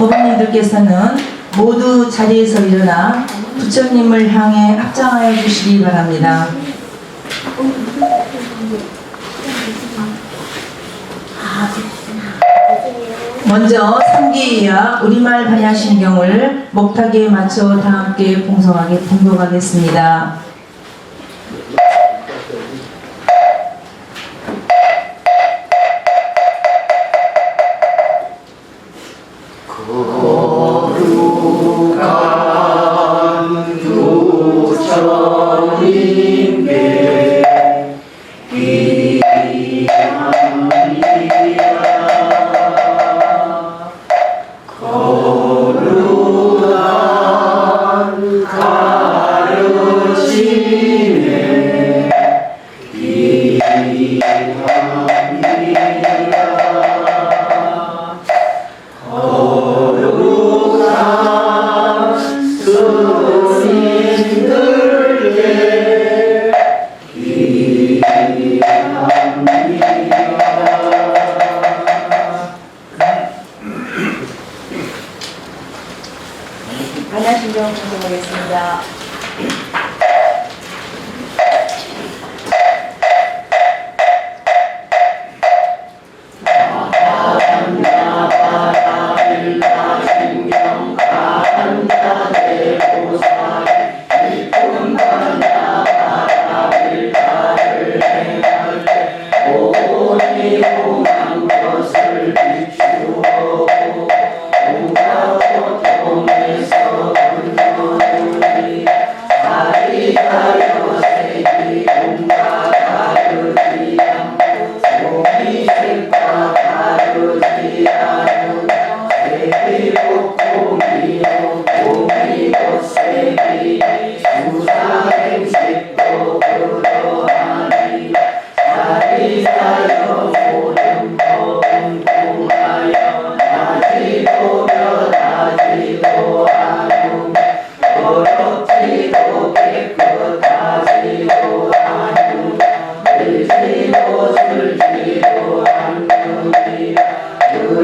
어머님들께서는 모두 자리에서 일어나 부처님을 향해 합장하여 주시기 바랍니다. 먼저 삼계이와 우리말 반야신경을 목탁에 맞춰 다 함께 봉독하겠습니다. 거룩한 부처님께 거룩한 가르침에 거룩한 스님들께 반야신경 공부하겠습니다.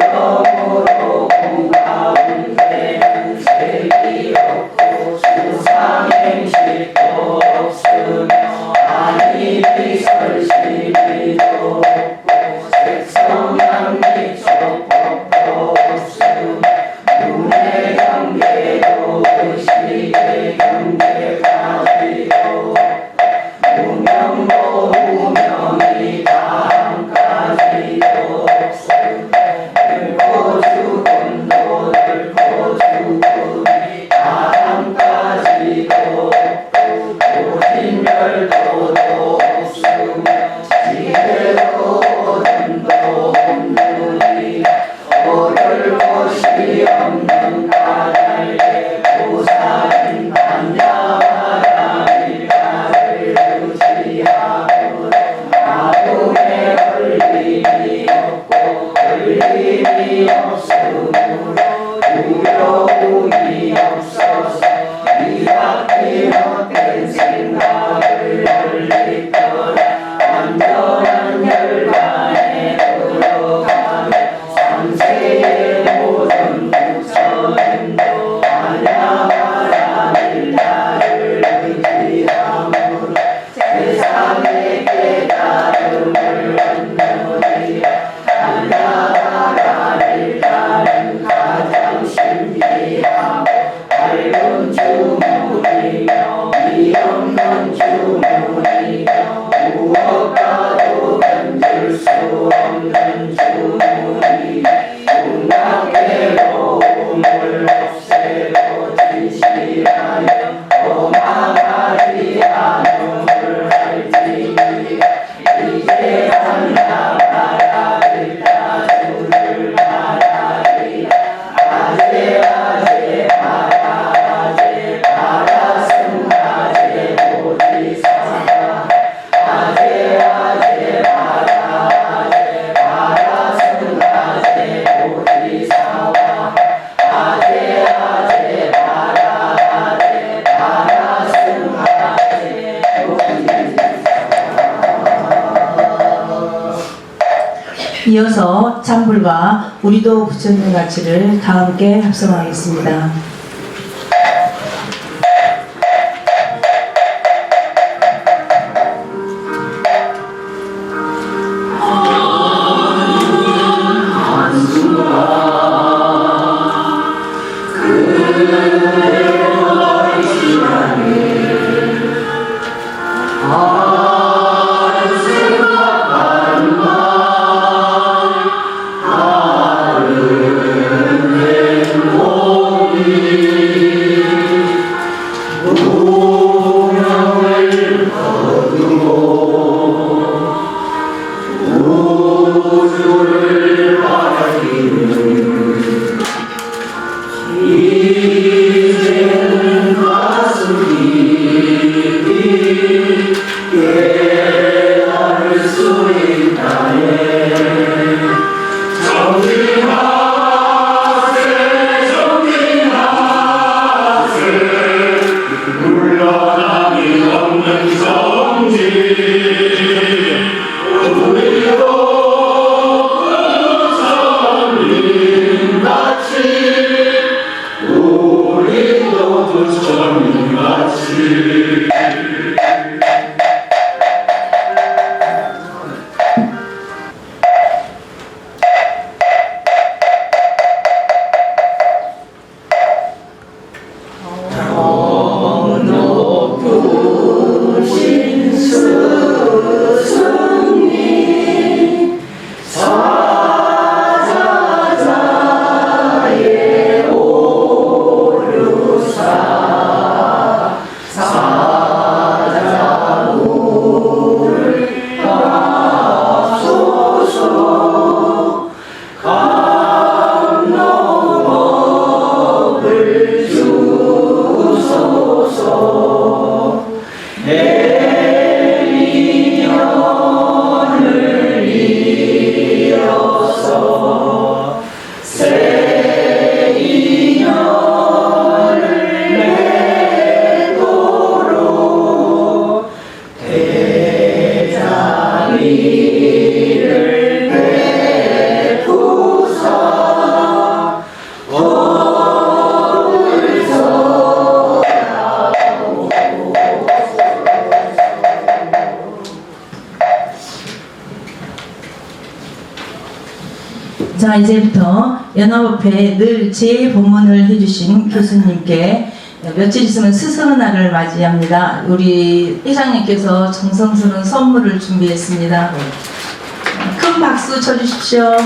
그러므로 공감은 이어서 찬불과 우리도 부처님 가치를 다 함께 합성하겠습니다. 자, 이제부터 연합협회 늘 재봉헌을 해주신 교수님께 며칠 있으면 스승의 날을 맞이합니다. 우리 회장님께서 정성스러운 선물을 준비했습니다. 큰 박수 쳐주십시오.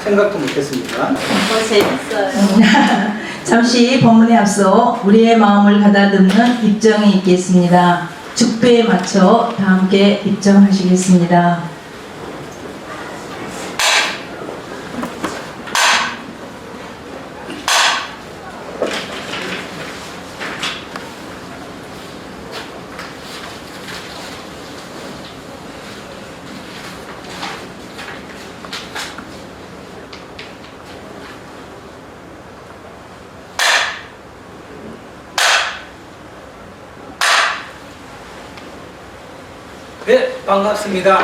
생각도 못했습니다. 재밌어요. 잠시 법문에 앞서 우리의 마음을 가다듬는 입정이 있겠습니다. 죽배에 맞춰 다 함께 입정하시겠습니다. 네, 반갑습니다.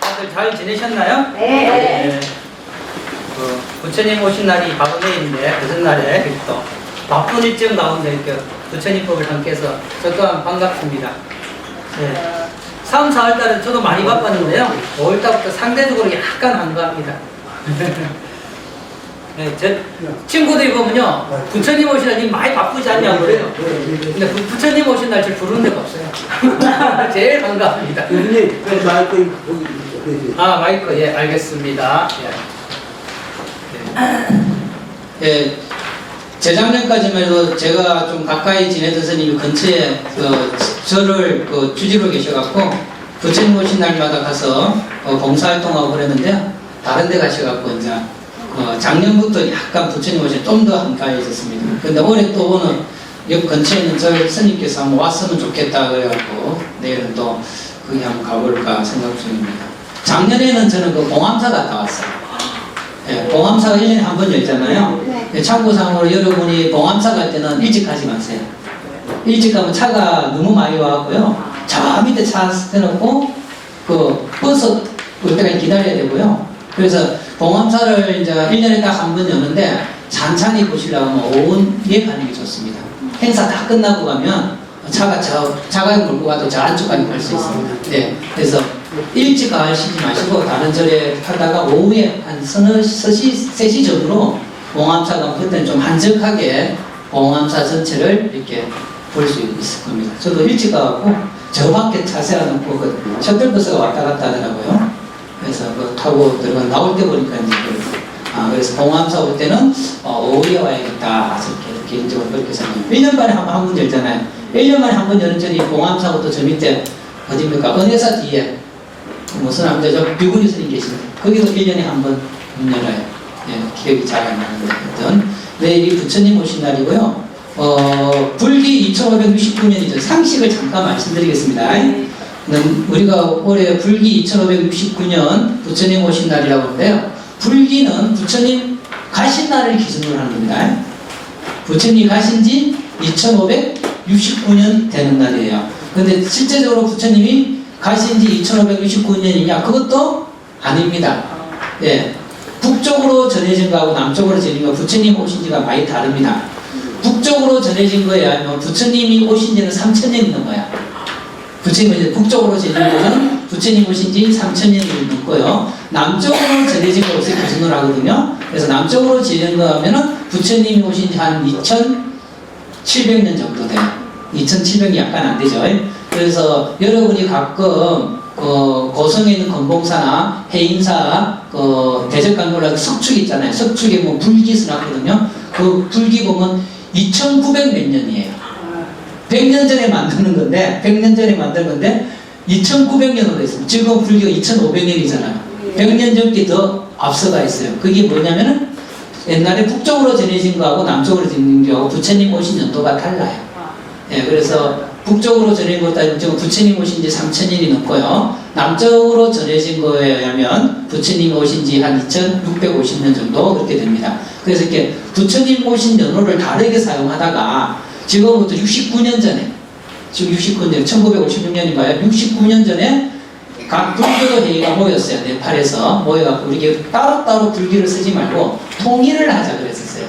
다들 잘 지내셨나요? 네. 부처님 오신 날이 바로 내일인데 무슨 날에 또 바쁜 일정 가운데 이렇게 부처님법을 함께해서 저 또한 반갑습니다. 네. 3, 4월 달은 저도 많이 바빴는데요. 5월 달부터 상대적으로 약간 한가합니다. 네, 제 친구들이 보면요, 부처님 오신 날 많이 바쁘지 않냐고 그래요. 근데 부처님 오신 날 제일 부르는 데가 없어요. 제일 반갑습니다. 교수님, 그 마이크 거기 있어요. 아, 마이크, 예, 알겠습니다. 예. 예, 재작년까지만 해도 제가 좀 가까이 지내던 스님이 근처에 저를 주지로 계셔갖고 부처님 오신 날마다 가서 봉사활동하고 그랬는데요. 다른 데 가셔갖고 이제 작년부터 약간 부처님 오신 좀 더 한가해졌습니다. 근데 올해 또 오늘 옆 근처에 있는 저 스님께서 한번 왔으면 좋겠다 그래갖고 내일은 또 거기 한번 가볼까 생각 중입니다. 작년에는 저는 그 봉암사 갔다 왔어요. 예, 봉암사가 1년에 한 번 열잖아요. 참고상으로 여러분이 봉암사 갈 때는 일찍 가지 마세요. 일찍 가면 차가 너무 많이 와갖고요. 저 밑에 차 세놓고 그 버스 올 때까지 기다려야 되고요. 그래서 봉암사를 이제 1년에 딱 한 번 여는데 찬찬히 보시려고 하면 오후에 가는 게 좋습니다. 행사 다 끝나고 가면 차가 몰고 가도 저 안쪽까지 갈 수 있습니다. 네. 그래서 일찍 가시지 마시고 다른 절에 하다가 오후에 한 3시 전으로 봉암사 가면 그때는 좀 한적하게 봉암사 전체를 이렇게 볼 수 있을 겁니다. 저도 일찍 가갖고 저 밖에 차 세워놓고 그 셔틀버스가 왔다 갔다 하더라고요. 그래서 그 타고 들어가 나올 때 보니까 이제 그래서 봉암사 올 때는 오후에 와야겠다. 이렇게 개인적으로 그렇게 생각해요. 1년 만에 한 번 열잖아요. 1년 만에 한 번 여는 절이 봉암사고 또 저 밑에 어디입니까? 은혜사 뒤에 무슨 남자죠? 비구니 스님 계십니다. 거기도 1년에 한 번 열어요. 예, 기억이 잘 안 나는데 하여튼 내일이 부처님 오신 날이고요. 불기 2569년이죠. 상식을 잠깐 말씀드리겠습니다. 우리가 올해 불기 2569년 부처님 오신 날이라고 하는데요. 불기는 부처님 가신 날을 기준으로 하는 겁니다. 부처님 가신 지 2569년 되는 날이에요. 근데 실제적으로 부처님이 가신 지 2569년이냐? 그것도 아닙니다. 예. 북쪽으로 전해진 거하고 남쪽으로 전해진 거 부처님 오신 지가 많이 다릅니다. 북쪽으로 전해진 거에 하면 부처님이 오신 지는 3000년 있는 거야. 부처님이 북쪽으로 전해진 것은 부처님 오신 지 3000년이 넘고요. 남쪽으로 전해진 것을 기준으로 하거든요. 그래서 남쪽으로 전해진 거 하면은 부처님이 오신 지 한 2700년 정도 돼요. 2700이 약간 안 되죠. 그래서 여러분이 가끔 고성에 있는 건봉사나 해인사 대적간골라 석축 있잖아요. 석축에 뭐 불기 써놨거든요. 그 불기 보면 2900 몇 년이에요. 100년 전에 만드는 건데 2900년으로 했습니다. 지금 불기가 2500년이잖아요. 100년 전께 더 앞서가 있어요. 그게 뭐냐면은 옛날에 북쪽으로 전해진 거하고 남쪽으로 전해진 거하고 부처님 오신 연도가 달라요. 예, 그래서 북쪽으로 전해진 것 따지면 지금 부처님 오신 지 3000년이 넘고요. 남쪽으로 전해진 거에 의하면 부처님 오신 지 한 2650년 정도 그렇게 됩니다. 그래서 이렇게 부처님 오신 연호를 다르게 사용하다가 지금부터 69년 전에, 지금 69년, 1956년인가요? 69년 전에 각 불교도 회의가 모였어요. 네팔에서 모여갖고 우리 따로따로 불교를 쓰지 말고 통일을 하자 그랬었어요.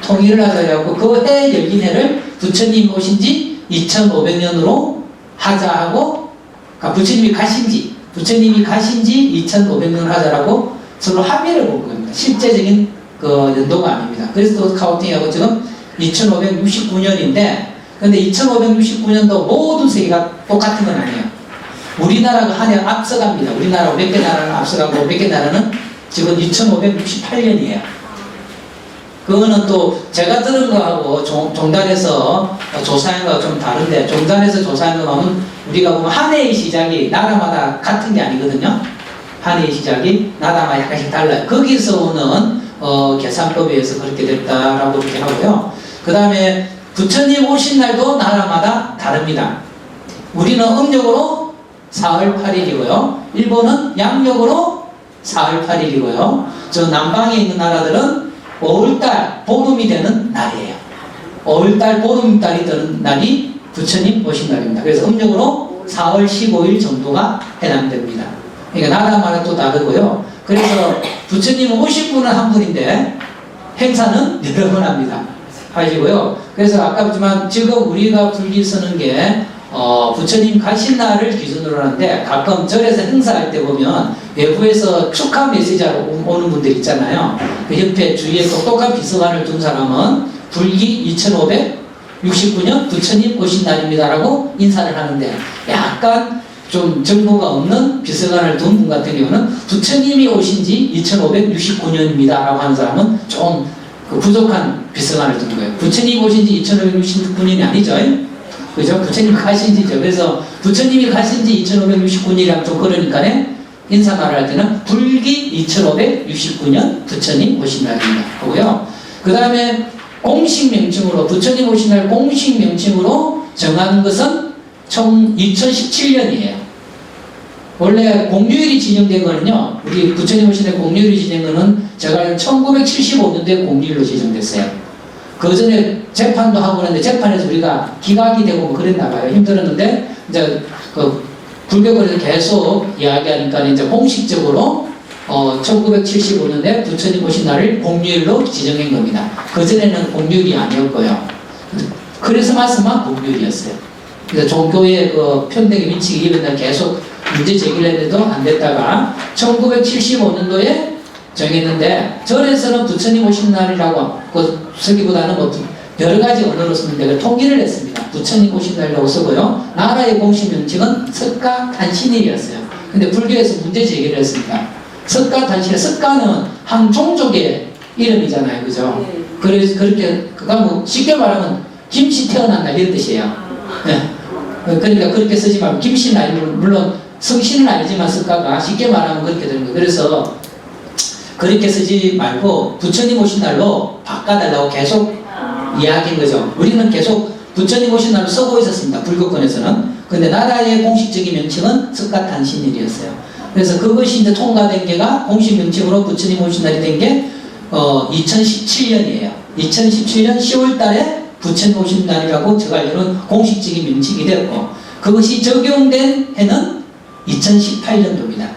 통일을 하자 그래갖고 그 해 열린 해를 부처님 오신 지 2500년으로 하자 하고, 부처님이 가신 지 2500년 하자라고 서로 합의를 본 겁니다. 실제적인 그 연도가 아닙니다. 그래서 또 카운팅하고 지금 2569년인데, 근데 2569년도 모든 세계가 똑같은 건 아니에요. 우리나라가 한 해 앞서갑니다. 우리나라 몇 개 나라는 앞서가고 몇 개 나라는 지금 2568년이에요. 그거는 또 제가 들은 거하고 종단에서 조사한 거하고 좀 다른데, 종단에서 조사한 거는 우리가 보면 한 해의 시작이 나라마다 같은 게 아니거든요. 한 해의 시작이 나라마다 약간씩 달라요. 거기서 오는 계산법에 의해서 그렇게 됐다라고 이렇게 하고요. 그 다음에 부처님 오신 날도 나라마다 다릅니다. 우리는 음력으로 4월 8일이고요. 일본은 양력으로 4월 8일이고요. 저 남방에 있는 나라들은 5월달 보름이 되는 날이에요. 5월달 보름달이 되는 날이 부처님 오신 날입니다. 그래서 음력으로 4월 15일 정도가 해당됩니다. 그러니까 나라마다 또 다르고요. 그래서 부처님 오신 분은 한 분인데 행사는 여러 번 합니다. 하시고요. 그래서 아까 보지만 지금 우리가 불기 쓰는 게 부처님 가신 날을 기준으로 하는데, 가끔 절에서 행사할 때 보면 외부에서 축하 메시지하러 오는 분들 있잖아요. 그 옆에 주위에 똑똑한 비서관을 둔 사람은 불기 2569년 부처님 오신 날입니다라고 인사를 하는데, 약간 좀 정보가 없는 비서관을 둔 분 같은 경우는 부처님이 오신 지 2569년입니다라고 하는 사람은 좀 부족한 비서관을 둔 거예요. 부처님 오신 지 2569년이 아니죠. 그죠? 부처님 가신 지죠. 그래서 부처님이 가신 지 2569년이라면 좀 그러니까 인사말을 할 때는 불기 2569년 부처님 오신 날입니다. 하고요. 그 다음에 공식 명칭으로, 부처님 오신 날 공식 명칭으로 정하는 것은 총 2017년이에요. 원래 공휴일이 지정된 거는요, 우리 부처님 오신데 공휴일이 지정된 거는 제가 알기로 1975년도에 공휴일로 지정됐어요. 그 전에 재판도 하고 그랬는데 재판에서 우리가 기각이 되고 뭐 그랬나 봐요. 힘들었는데 이제 그 불교권에서 계속 이야기하니까 이제 공식적으로 1975년에 부처님 오신 날을 공휴일로 지정한 겁니다. 그 전에는 공휴일이 아니었고요. 그래서 말씀만 공휴일이었어요. 그래서 종교의 그 편대기 민칙이 이런 계속 문제 제기를 했는데도 안 됐다가 1975년도에 정했는데 절에서는 부처님 오신 날이라고 그 쓰기보다는 뭐 여러 가지 언어로 쓰는데 통일을 했습니다. 부처님 오신 날이라고 쓰고요. 나라의 공식 명칭은 석가탄신일이었어요. 근데 불교에서 문제 제기를 했습니다. 석가탄신일, 석가는 한 종족의 이름이잖아요, 그죠? 그래서 그렇게 그가 뭐 쉽게 말하면 김씨 태어난 날 이런 뜻이에요. 네. 그러니까 그렇게 쓰지 말고 김씨는 아니고 물론 성씨는 아니지만 석가가 쉽게 말하면 그렇게 되는 거예요. 그래서 그렇게 쓰지 말고 부처님 오신 날로 바꿔달라고 계속 이야기한 거죠. 우리는 계속 부처님 오신 날로 쓰고 있었습니다. 불교권에서는. 근데 나라의 공식적인 명칭은 석가탄신일이었어요. 그래서 그것이 이제 통과된 게가 공식 명칭으로 부처님 오신 날이 된 게 2017년이에요. 2017년 10월 달에 부처님 오신 날이라고 제가 알기로는 공식적인 명칭이 되었고 그것이 적용된 해는 2018년도입니다.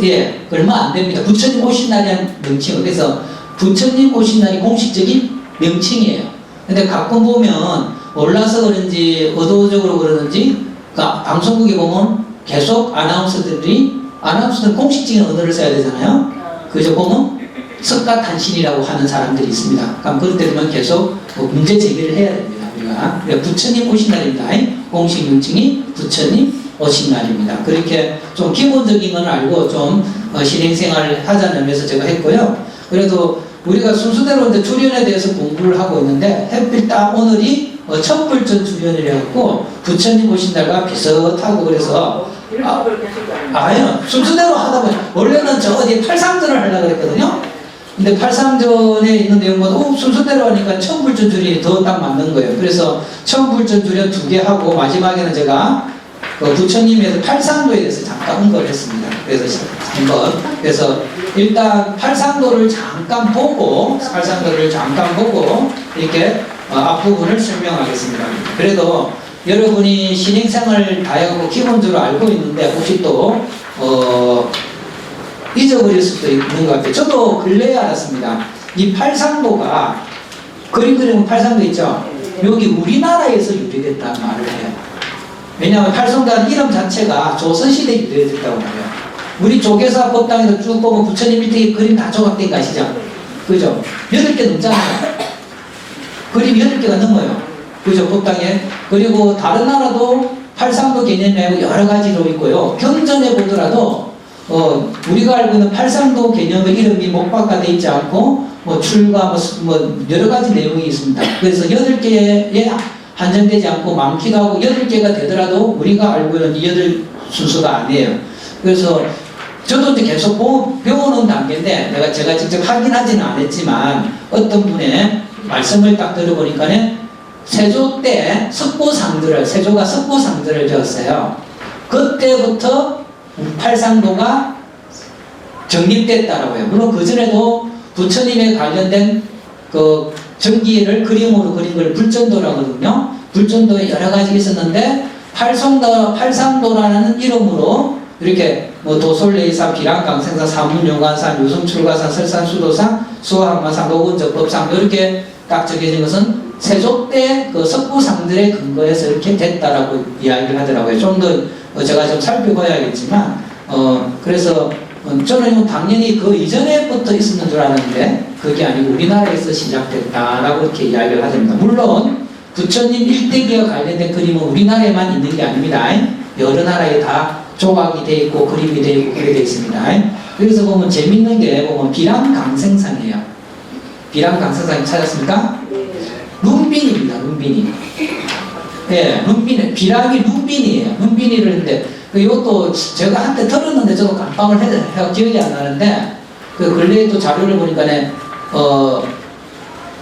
예, 얼마 안 됩니다. 부처님 오신 날이라는 명칭. 그래서 부처님 오신 날이 공식적인 명칭이에요. 근데 가끔 보면 몰라서 그런지 의도적으로 그러는지 그러니까 방송국에 보면 계속 아나운서들은 공식적인 언어를 써야 되잖아요. 그래서 보면 석가탄신이라고 하는 사람들이 있습니다. 그럼 그럴 때 되면 계속 문제 제기를 해야 됩니다. 우리가 부처님 오신 날입니다. 공식 명칭이 부처님 오신 날입니다. 그렇게 좀 기본적인 건 알고 좀 신행생활을 하자는 의미에서 제가 했고요. 그래도 우리가 순서대로 이제 주련에 대해서 공부를 하고 있는데 햇빛 딱 오늘이 천불전 주련이라고 부처님 오신 날과 비슷하고 그래서 아니요 순서대로 하다 보니 원래는 저 어디 팔상전을 하려고 했거든요. 근데 팔상전에 있는 내용보다 순서대로 하니까 천불전 주련이 더 딱 맞는 거예요. 그래서 천불전 주련 2개 하고 마지막에는 제가 그 부처님에서 팔상도에 대해서 잠깐 언급을 했습니다. 그래서 일단 팔상도를 잠깐 보고 이렇게 앞부분을 설명하겠습니다. 그래도 여러분이 신행생활을 다하고 기본적으로 알고 있는데 혹시 또 잊어버릴 수도 있는 것 같아요. 저도 근래에 알았습니다. 이 팔상도가 그림 그리면 팔상도 있죠? 여기 우리나라에서 유래됐다는 말을 해요. 왜냐하면 팔성도라는 이름 자체가 조선시대에 유래됐다고 해요. 우리 조계사 법당에서 쭉 보면 부처님 밑에 그림 다 조각된 거 아시죠? 그죠? 8개 넘잖아요. 그림 8개가 넘어요. 그죠? 법당에. 그리고 다른 나라도 팔상도 개념이 여러 가지로 있고요. 경전에 보더라도 우리가 알고 있는 팔상도 개념의 이름이 목박화되어 있지 않고 출가 여러 가지 내용이 있습니다. 그래서 8개에 한정되지 않고 많기도 하고 8개가 되더라도 우리가 알고 있는 이 8 순서가 아니에요. 그래서 저도 이제 계속 배워놓은 단계인데 제가 직접 확인하지는 않았지만 어떤 분의 말씀을 딱 들어보니까 세조 때 세조가 석고상들을 지었어요. 그때부터 팔상도가 정립됐다라고 해요. 물론 그전에도 부처님에 관련된 그 전기를 그림으로 그린 걸 불전도라거든요. 불전도에 여러 가지 있었는데 팔상도라는 이름으로 이렇게 도솔레이산, 비랑강생산, 사문용관산, 유성출가산, 설산수도산, 수화항마산, 노근적법상 이렇게 딱 적혀진 것은 세조 때 그 석부상들의 근거에서 이렇게 됐다라고 이야기를 하더라고요. 좀 더 제가 좀 살펴봐야겠지만 그래서 저는 당연히 그 이전에부터 있었는 줄 알았는데 그게 아니고 우리나라에서 시작됐다라고 이렇게 이야기를 하십니다. 물론 부처님 일대기와 관련된 그림은 우리나라에만 있는 게 아닙니다. 여러 나라에 다 조각이 되어 있고 그림이 되어 있고 그렇게 되어 있습니다. 그래서 보면 재밌는 게 보면 비랑강생산이에요. 비랑강생산 찾았습니까? 룸빈입니다. 룸빈이. 네, 룸빈. 비랑이 룸빈이에요. 룸빈이를 했는데 이것도 제가 한때 들었는데 저도 깜빡을 해서 기억이 안 나는데 그 근래에 또 자료를 보니까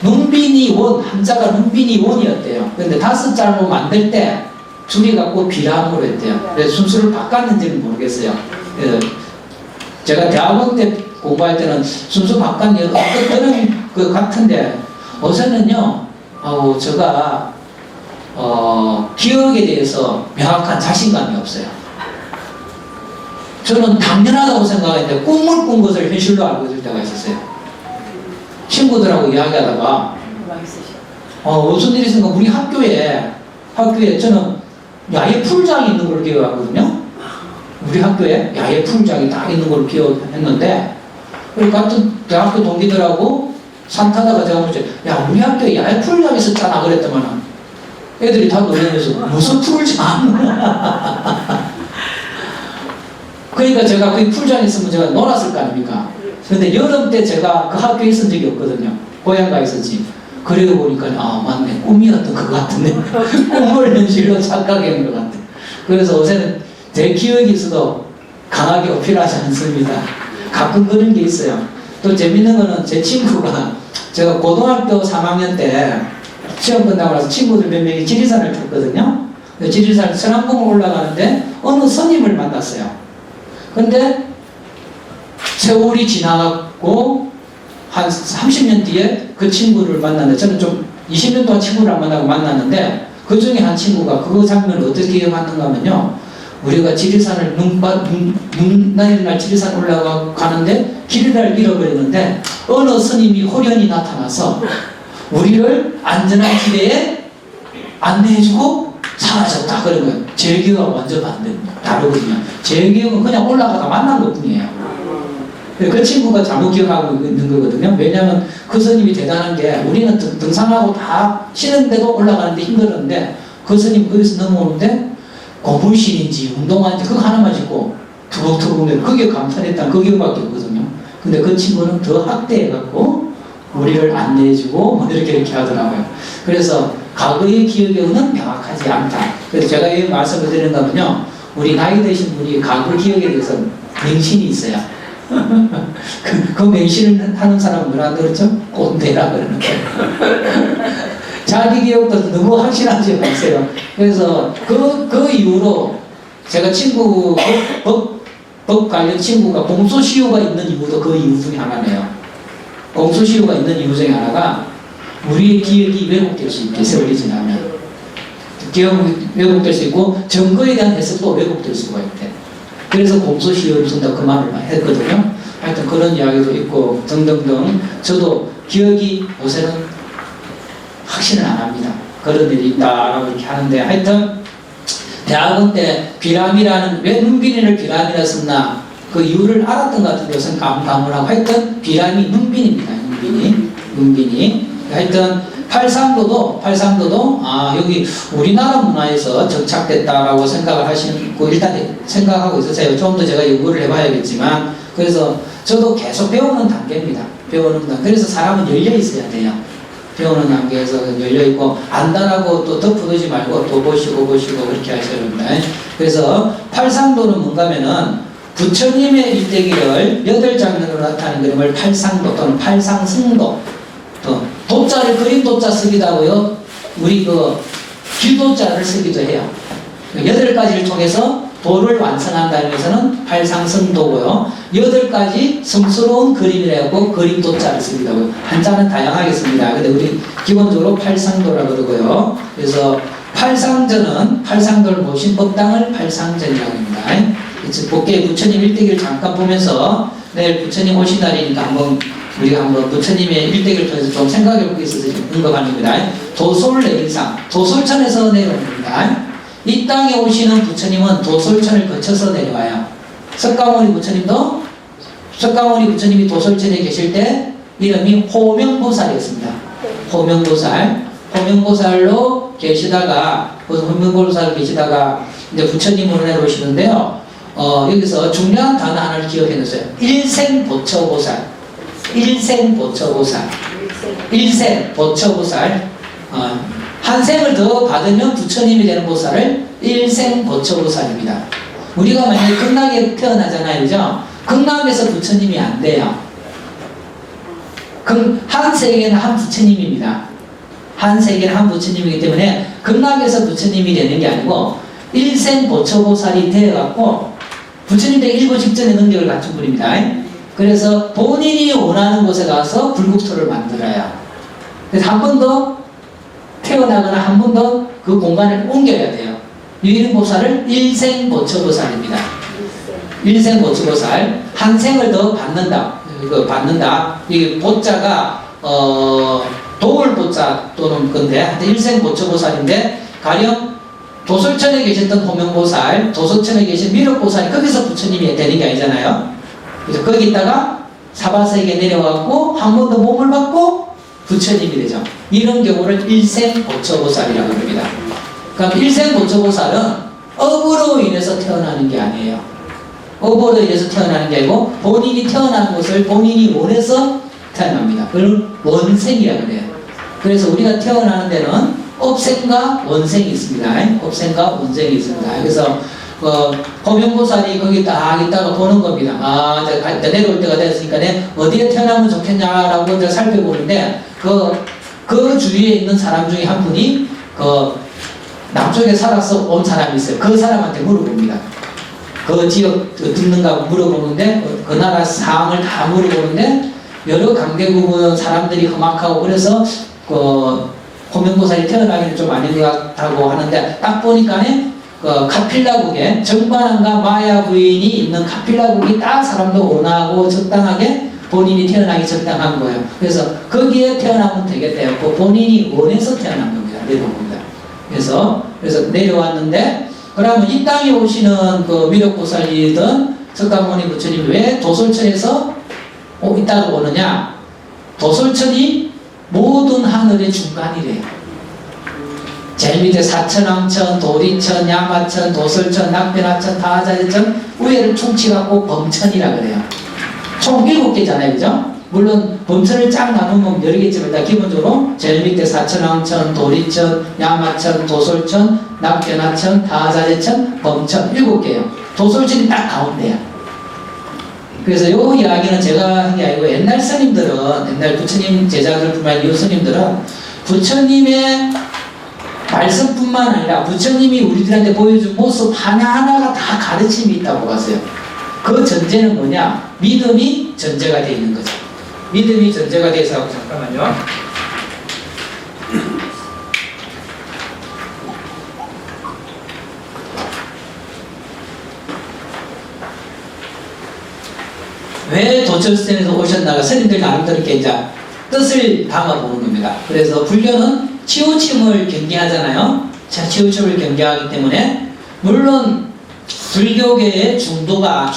룸빈이 원, 한자가 룸빈이 원이었대요. 근데 5자로 만들 때 줄여갖고 비람으로 했대요. 그래서 순서를 바꿨는지는 모르겠어요. 제가 대학원 때 공부할 때는 순서 바꿨니 어떤 그 같은데 어제는요, 제가 기억에 대해서 명확한 자신감이 없어요. 저는 당연하다고 생각했는데 꿈을 꾼 것을 현실로 알고 있을 때가 있었어요. 친구들하고 이야기하다가 무슨 일이 있으니까 우리 학교에 저는 야외 풀장이 있는 걸 기억하거든요. 우리 학교에 야외 풀장이 딱 있는 걸 기억했는데 그리고 같은 대학교 동기들하고 산 타다가 제가 물었죠. 야, 우리 학교에 야외 풀장 있었잖아 그랬더만 애들이 다 놀라면서 무슨 풀장? 그러니까 제가 그 풀장에 있으면 제가 놀았을 거 아닙니까? 근데 여름 때 제가 그 학교에 있은 적이 없거든요. 고향 가 있었지. 그러고 보니까 맞네, 꿈이었던 것 같은데 꿈을 현실로 착각한 것 같아. 그래서 요새는 제 기억이 있어도 강하게 어필하지 않습니다. 가끔 그런 게 있어요. 또 재밌는 거는 제 친구가 제가 고등학교 3학년 때 시험 끝나고 나서 친구들 몇 명이 지리산을 탔거든요. 지리산 천왕봉을 올라가는데 어느 스님을 만났어요. 근데 세월이 지나갔고 한 30년 뒤에 그 친구를 만났는데 저는 좀 20년 동안 친구를 안 만나고 만났는데 그 중에 한 친구가 그 장면을 어떻게 기억하는가 하면요. 우리가 지리산을 눈 내리는 날 지리산 올라가는데 길을 잃어버렸는데 어느 스님이 호련히 나타나서 우리를 안전한 길에 안내해주고 사라졌다 그런 거예요. 제 기억하고 완전 다르거든요. 제 기억은 그냥 올라가다 만난 것 뿐이에요. 그 친구가 잘못 기억하고 있는 거거든요. 왜냐하면 그 스님이 대단한 게 우리는 등산하고 다 쉬는데도 올라가는데 힘들었는데 그 스님 거기서 넘어오는데 고물신인지 운동화인지 그거 하나만 짚고 투벅투벅 그게 감탄했다는 그 기억밖에 없거든요. 근데 그 친구는 더 확대해갖고 우리를 안내해주고 뭐 이렇게 하더라고요. 그래서 과거의 기억에는 명확하지 않다. 그래서 제가 이 말씀을 드리는 거면요, 우리 나이 드신 분이 과거 기억에 대해서 맹신이 있어요. 그 맹신을 하는 사람은 뭐라 그러죠? 꼰대라 그러는 거예요. 자기 기억도 너무 확실하지 마세요. 그래서 그 이후로 제가 친구 법 관련 친구가 공소시효가 있는 이유도 그 이유 중에 하나네요. 공소시효가 있는 이유 중에 하나가 우리의 기억이 왜곡될 수 있게 세월이 지나면 기억이 왜곡될 수 있고 증거에 대한 해석도 왜곡될 수가 있대. 그래서 공소시효를 준다 그 말을 했거든요. 하여튼 그런 이야기도 있고 등등등. 저도 기억이 요새는 확신을 안 합니다. 그런 일이 있다라고 이렇게 하는데 하여튼 대학원 때 비람이라는 왜 눈빈이를 비람이라 썼나 그 이유를 알았던 것 같은데 요새는 가물가물하고 하여튼 비람이 눈빈입니다. 눈빈이 하여튼 팔상도도 여기 우리나라 문화에서 정착됐다라고 생각을 하시고 일단 생각하고 있으세요. 좀 더 제가 연구를 해봐야겠지만 그래서 저도 계속 배우는 단계입니다. 그래서 사람은 열려 있어야 돼요. 배우는 단계에서 열려 있고 안다라고 또 덮어두지 말고 또 보시고 그렇게 하셔야 됩니다. 그래서 팔상도는 뭔가면은 부처님의 일대기를 8장면으로 나타내는 그림을 팔상도 또는 팔상승도 도자를 그림 도자 쓰기도 하고요. 우리 그 길도자를 쓰기도 해요. 8가지를 통해서 도를 완성한다는 것은 팔상승도고요. 8가지 성스러운 그림이라고 그림 도자를 쓰기도 하고요. 한자는 다양하게 씁니다. 근데 우리 기본적으로 팔상도라고 그러고요. 그래서 팔상도를 보신 법당을 팔상전이라고 합니다. 복개 부처님 일대기를 잠깐 보면서 내일 부처님 오신 날이니까 우리가 한번 부처님의 일대기를 통해서 좀 생각해 볼 게 있어서 언급하는 겁니다. 도솔내일상, 도솔천에서 내려옵니다. 이 땅에 오시는 부처님은 도솔천을 거쳐서 내려와요. 석가모니 부처님이 도솔천에 계실 때 이름이 호명보살이었습니다. 호명보살로 계시다가 이제 부처님으로 내려오시는데요. 여기서 중요한 단어 하나를 기억해놓으세요. 일생보처보살. 한 생을 더 받으면 부처님이 되는 보살을 일생보처보살입니다. 우리가 만약에 극락에 태어나잖아요, 그죠? 극락에서 부처님이 안 돼요. 한 세계는 한 부처님입니다. 한 세계는 한 부처님이기 때문에 극락에서 부처님이 되는 게 아니고 일생 보초보살이 되어갖고 부처님 되기 일보 직전에 능력을 갖춘 분입니다. 그래서 본인이 원하는 곳에 가서 불국토를 만들어요. 그래서 한 번 더 태어나거나 한 번 더 그 공간을 옮겨야 돼요. 유일보살을 일생보초보살입니다. 일생보초보살. 한 생을 더 받는다. 이 보자가 도울보자 또는 건데 일생보초보살인데 가령 도솔천에 계셨던 호명보살, 도솔천에 계신 미륵보살이 거기서 부처님이 되는 게 아니잖아요. 그래서 거기 있다가 사바세에게 내려가고 한 번 더 몸을 받고 부처님이 되죠. 이런 경우를 일생보초보살이라고 합니다. 그럼 일생보초보살은 업으로 인해서 태어나는 게 아니에요. 업으로 인해서 태어나는 게 아니고 본인이 태어난 것을 본인이 원해서 태어납니다. 그걸 원생이라고 해요. 그래서 우리가 태어나는 데는 업생과 원생이 있습니다. 업생과 원생이 있습니다. 그래서 호명보살이 거기 딱 있다가 보는 겁니다. 아, 이제 내려올 때가 됐으니까 어디에 태어나면 좋겠냐라고 이제 살펴보는데 그 주위에 있는 사람 중에 한 분이 남쪽에 살아서 온 사람이 있어요. 그 사람한테 물어봅니다. 그 지역 듣는가 물어보는데 그 나라 상황을 다 물어보는데 여러 강대국은 사람들이 험악하고 그래서 호명보살이 태어나기는 좀 아닌 것 같다고 하는데 딱 보니까 카필라국에 정반왕과 마야 부인이 있는 카필라국이 딱 사람도 원하고 적당하게 본인이 태어나기 적당한 거예요. 그래서 거기에 태어나면 되겠대요. 본인이 원해서 태어난 겁니다. 내려온 겁니다. 그래서 내려왔는데 그러면 이 땅에 오시는 미륵보살이든 석가모니 부처님이 왜 도솔천에서 이 땅으로 오느냐? 도솔천이 모든 하늘의 중간이래요. 제일 밑에 사천왕천, 도리천, 야마천, 도솔천, 낙변하천, 다하자리천 위에를 총치갖고 범천이라 그래요. 총 7개잖아요. 그죠? 물론 범천을 쫙 나누면 여러 개지만 일단 기본적으로 제일 밑에 사천왕천, 도리천, 야마천, 도솔천, 낙변하천, 다하자리천, 범천 7개예요. 도솔천이 딱 가운데야. 그래서 이 이야기는 제가 한 게 아니고 옛날 부처님 제자들뿐만 이후 스님들은 부처님의 말씀뿐만 아니라 부처님이 우리들한테 보여준 모습 하나하나가 다 가르침이 있다고 봤어요. 그 전제는 뭐냐? 믿음이 전제가 되어 있는 거죠. 믿음이 전제가 되어 있어서 잠깐만요. 왜 도철선에서 오셨나가 스님들 나름대로 이렇게 이제 뜻을 담아보는 겁니다. 그래서 불교는 치우침을 경계하잖아요. 자, 치우침을 경계하기 때문에 물론 불교계의 중도가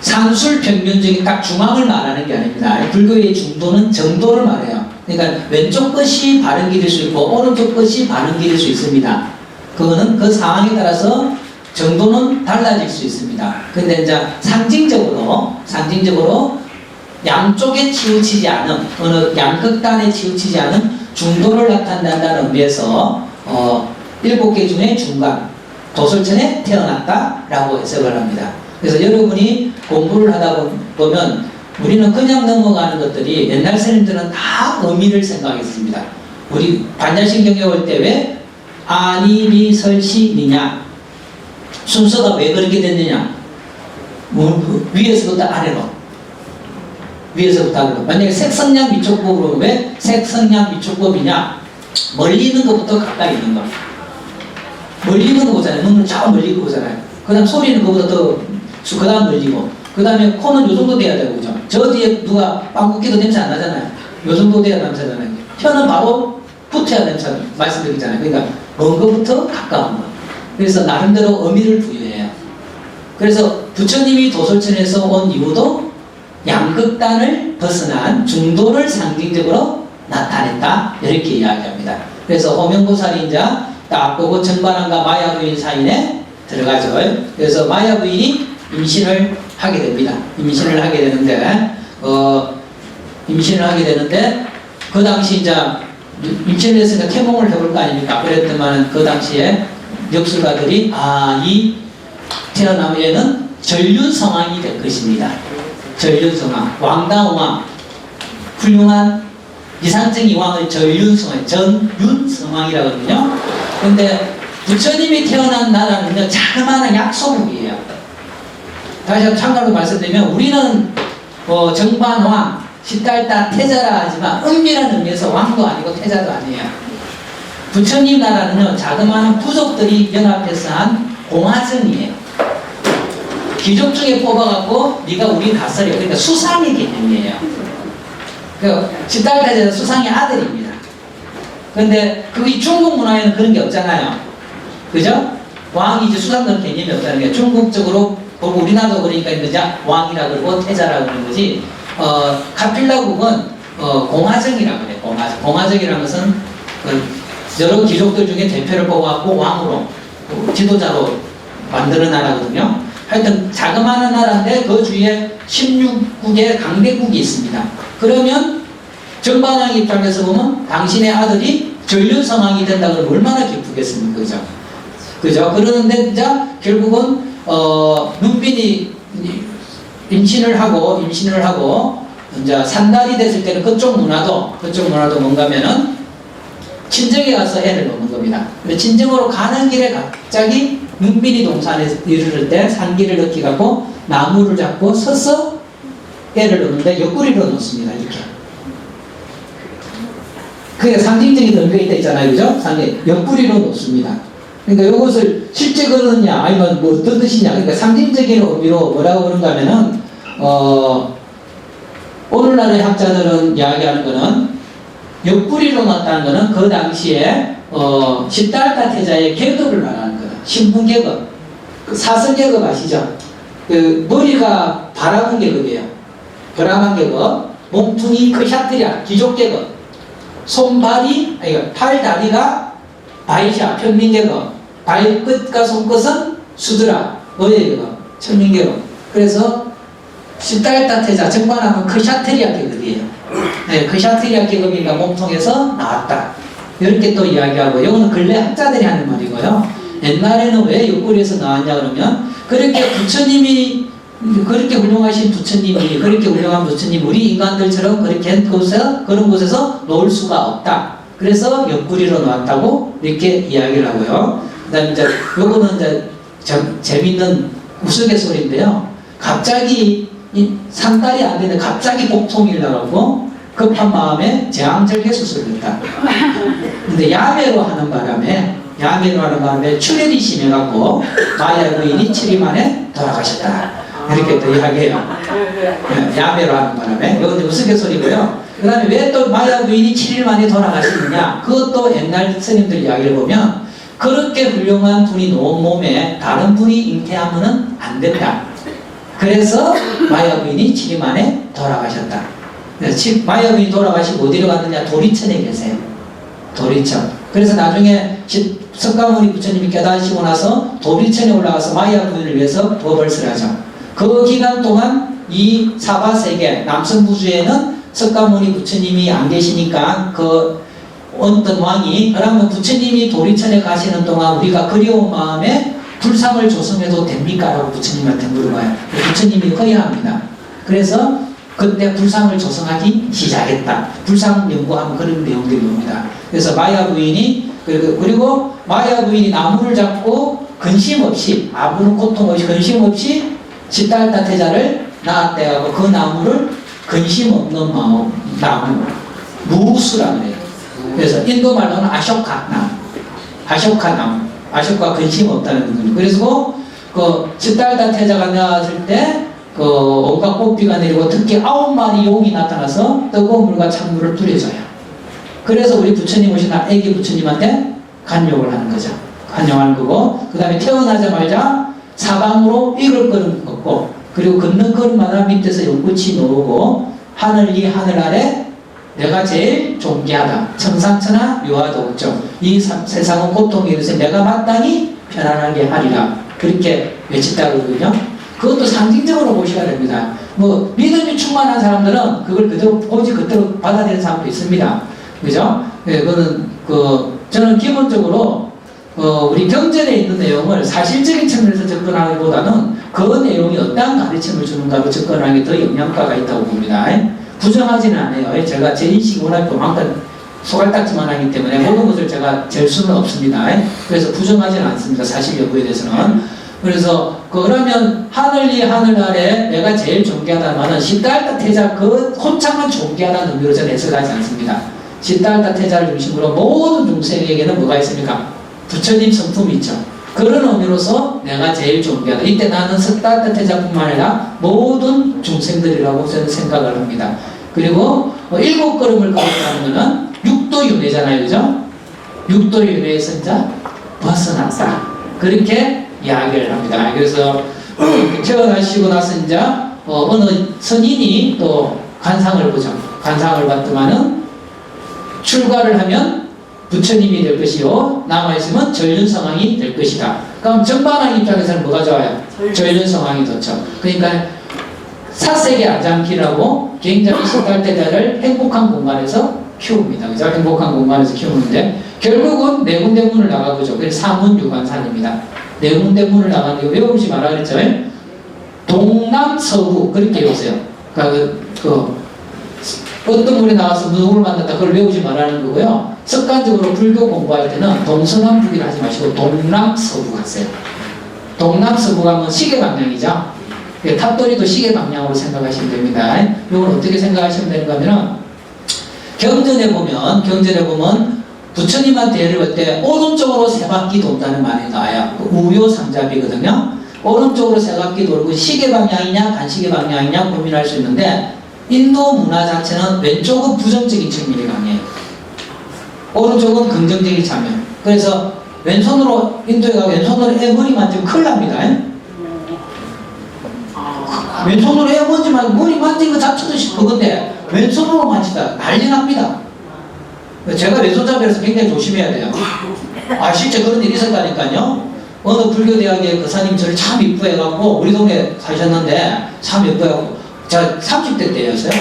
산술평면적인 딱 중앙을 말하는 게 아닙니다. 불교의 중도는 정도를 말해요. 그러니까 왼쪽 것이 바른 길일 수 있고 오른쪽 것이 바른 길일 수 있습니다. 그거는 그 상황에 따라서 정도는 달라질 수 있습니다. 근데 이제 상징적으로 양쪽에 치우치지 않은 어느 양극단에 치우치지 않은 중도를 나타낸다는 의미에서 7개 중에 중간 도솔천에 태어났다라고 해석을 합니다. 그래서 여러분이 공부를 하다 보면 우리는 그냥 넘어가는 것들이 옛날 스님들은 다 의미를 생각했습니다. 우리 반야신경에 올 때 왜 아니 비 설시 니냐 순서가 왜 그렇게 됐느냐? 위에서부터 아래로. 만약에 색성량 미촉법으로 왜 색성량 미촉법이냐? 멀리 있는 것부터 가까이 있는 거. 멀리 있는 거 보잖아요. 눈은 저 멀리 보잖아요. 그 다음 소리는 그보다 더, 그 다음 멀리고. 그 다음에 코는 요 정도 돼야 되고, 그죠? 저 뒤에 누가 빵 굽기도 냄새 안 나잖아요. 요 정도 돼야 냄새잖아요. 혀는 바로 붙어야 냄새 말씀드리잖아요. 그러니까 먼 거부터 가까운 거. 그래서 나름대로 의미를 부여해요. 그래서 부처님이 도솔천에서 온 이유도 양극단을 벗어난 중도를 상징적으로 나타냈다. 이렇게 이야기합니다. 그래서 호명보살이 이제 딱 보고 정반왕과 마야부인 사이에 들어가죠. 그래서 마야부인이 임신을 하게 됩니다. 임신을 하게 되는데 그 당시 이제 임신을 했으니까 태몽을 해볼 거 아닙니까? 그랬더만 그 당시에 역술가들이 이 태어나면 얘는 전륜성왕이 될 것입니다. 전륜성왕, 왕다왕, 훌륭한 이상적인 왕을 전륜성왕이라고 하거든요. 근데 부처님이 태어난 나라는요, 자그마한 약소국이에요. 다시 한번 참고로 말씀드리면, 우리는 정반왕, 시달다 태자라 하지만 은밀한 의미에서 왕도 아니고 태자도 아니에요. 부처님 나라는요, 자그마한 부족들이 연합해서 한 공화정이에요. 귀족 중에 뽑아갖고 네가 우리 다스려. 그러니까 수상의 개념이에요. 그 시달다 태자는 수상의 아들입니다. 그런데 그게 중국 문화에는 그런 게 없잖아요. 그죠? 왕이 이제 수상된 개념이 없다는 게 중국적으로 보고 우리나라도 그러니까 이제 왕이라 그러고 태자라 그러는 거지. 카필라국은 공화정이라 그래요. 공화정이라는 것은 여러 귀족들 중에 대표를 뽑아갖고 왕으로 지도자로 만드는 나라거든요. 하여튼 자그마한 나라인데 그 주위에 16국의 강대국이 있습니다. 그러면 정반왕 입장에서 보면 당신의 아들이 전륜성왕이 된다 그러면 얼마나 기쁘겠습니까? 그죠? 그죠? 그러는데 이제 결국은 눈빈이 임신을 하고 이제 산달이 됐을 때는 그쪽 문화도 뭔가면은 친정에 가서 애를 놓는 겁니다. 근데 친정으로 가는 길에 갑자기 눈빈이 동산에 이르를 때 산길을 느끼 갖고 나무를 잡고 서서 애를 놓는데 옆구리로 놓습니다. 이렇게. 그게 상징적인 의미가 있다 있잖아요. 그죠? 옆구리로 놓습니다. 그러니까 이것을 실제 그러느냐 아니면 뭐 어떤 뜻이냐, 그러니까 상징적인 의미로 뭐라고 그런가 하면은 오늘날의 학자들은 이야기하는 거는 옆구리로 놨다는 거는 그 당시에 시달다 태자의 계급을 말하는 거다. 신분 계급, 그 사설 계급 아시죠? 그 머리가 바라본 계급이에요. 버람한 계급, 몸통이 크샤트리아 귀족 계급, 손발이 팔 다리가 바이샤 평민 계급, 발끝과 손끝은 수드라 의회 계급, 천민 계급. 그래서 시달다 태자 정반하면 크샤트리아 계급이에요. 네, 크샤트리아 계급이가 몸통에서 나왔다. 이렇게 또 이야기하고, 이거는 근래 학자들이 하는 말이고요. 옛날에는 왜 옆구리에서 나왔냐 그러면 그렇게 부처님이 그렇게 훌륭하신 부처님이 그렇게 훌륭한 부처님 우리 인간들처럼 그렇게 그런 곳에서 놓을 수가 없다. 그래서 옆구리로 나왔다고 이렇게 이야기를 하고요. 그다음에 이제 요거는 이제 재밌는 우스갯소리인데요. 갑자기 상달이 안 되는데 갑자기 복통이 나가고 급한 마음에 제왕절개 수술을 했다. 근데 야매로 하는 바람에 출혈이 심해갖고 마야 부인이 7일 만에 돌아가셨다. 이렇게 또 이야기해요. 야매로 하는 바람에. 이건 우스갯소리고요. 그 다음에 왜 또 마야 부인이 7일 만에 돌아가시느냐. 그것도 옛날 스님들 이야기를 보면 그렇게 훌륭한 분이 놓은 몸에 다른 분이 잉태하면 안 된다. 그래서 마야 부인이 7일 만에 돌아가셨다. 마야 부인이 돌아가시고 어디로 갔느냐. 도리천에 계세요. 도리천. 그래서 나중에 석가모니 부처님이 깨달으시고 나서 도리천에 올라가서 마야 부인을 위해서 법을 쓰라죠. 그 기간 동안 이 사바세계 남성부주에는 석가모니 부처님이 안 계시니까 그 어떤 왕이 그러면 부처님이 도리천에 가시는 동안 우리가 그리운 마음에 불상을 조성해도 됩니까? 라고 부처님한테 물어봐요. 부처님이 허야합니다. 그래서 그때 불상을 조성하기 시작했다. 불상 연구하면 그런 내용들이 옵니다. 그래서 마야 부인이 그리고 마야 부인이 나무를 잡고 근심 없이 아무런 고통 없이 근심 없이 시달다 태자를 낳았대요. 그 나무를 근심 없는 나무 무수라 그래요. 그래서 인도 말로는 아쇼카 나무, 아쇼카 근심 없다는 거죠. 그래서 그 시달다 태자가 나왔을 때 그 온갖 꽃비가 내리고 특히 9마리 용이 나타나서 뜨거운 물과 찬물을 뿌려줘요. 그래서 우리 부처님 오신 날 애기 부처님한테 간욕을 하는 거죠. 간욕하는 거고, 그 다음에 태어나자마자 사방으로 이글 끓는 거고, 그리고 걷는 걸음마다 밑에서 연꽃이 노르고, 하늘 위 하늘 아래 내가 제일 존귀하다. 청상천하 묘화도옥정. 이 세상은 고통이 있어서 내가 마땅히 편안하게 하리라. 그렇게 외쳤다고 그러거든요. 그것도 상징적으로 보셔야 됩니다. 뭐 믿음이 충만한 사람들은 그걸 그대로 오직 그대로 받아들이는 사람도 있습니다. 그죠? 네, 그거는 저는 기본적으로 우리 경전에 있는 내용을 사실적인 측면에서 접근하기보다는 그 내용이 어떠한 가르침을 주는가로 접근하는 게 더 영향가가 있다고 봅니다. 부정하지는 않아요. 제가 제 인식이 워낙 소갈딱지만 하기 때문에 모든 것을 제가 잴 수는 없습니다. 그래서 부정하지는 않습니다. 사실 여부에 대해서는. 그래서 그러면 하늘 위 하늘 아래 내가 제일 존귀하다는 시달다 태자 그 혼자만 존귀하다는 의미로 저는 해석하지 않습니다. 시달다 태자를 중심으로 모든 중생에게는 뭐가 있습니까? 부처님 성품이 있죠. 그런 의미로서 내가 제일 존귀하다. 이때 나는 시달다 태자뿐만 아니라 모든 중생들이라고 저는 생각을 합니다. 그리고 7걸음을 걸었다는 것은 육도윤회잖아요. 그죠? 육도윤회에서 이제 벗어났다. 그렇게 이야기를 합니다. 그래서 태어나시고 나서 이제 어느 선인이 또 관상을 보죠. 관상을 봤더만은 출가를 하면 부처님이 될 것이요 남아있으면 전륜성왕이 될 것이다. 그럼 정반왕 입장에서는 뭐가 좋아요? 전륜성왕이 좋죠. 그러니까 사색의 안장기라고 굉장히 시달대자를 행복한 공간에서 키웁니다. 그죠? 행복한 공간에서 키우는데 결국은 네 군데 문을 나가보죠. 그래서 사문유관산입니다. 네 군데 문을 나가는데 외우지 말라 그랬죠? 동남 서부 그렇게 외우세요. 그러니까 어떤 문에 나가서 누구를 만났다 그걸 외우지 말라는 거고요. 습관적으로 불교 공부할 때는 동서남북이라 하지 마시고 동남서부 하세요. 동남서부가 뭐 시계 방향이죠. 탑돌이도 시계 방향으로 생각하시면 됩니다. 이걸 어떻게 생각하시면 되는가 하면은 경전에 보면 부처님한테 예를 볼 때 오른쪽으로 세 바퀴 돈다는 말이 나와요. 우요상잡이거든요. 오른쪽으로 세 바퀴 돌고 시계 방향이냐 반시계 방향이냐 고민할 수 있는데 인도 문화 자체는 왼쪽은 부정적인 측면이 강해요. 오른쪽은 긍정적인 측면. 그래서 왼손으로 인도에 가서 왼손으로 애 머리 만지면 큰일 납니다. 왼손으로 애 만지지 말고 머리 만지는 것 자체도 그건데 왼손으로 만지다 난리 납니다. 제가 왼손잡이라서 굉장히 조심해야 돼요. 실제 그런 일이 있었다니까요. 어느 불교대학의 교사님 저를 참 이뻐해갖고 우리 동네 사셨는데 참 이뻐해갖고 제가 30대 때였어요.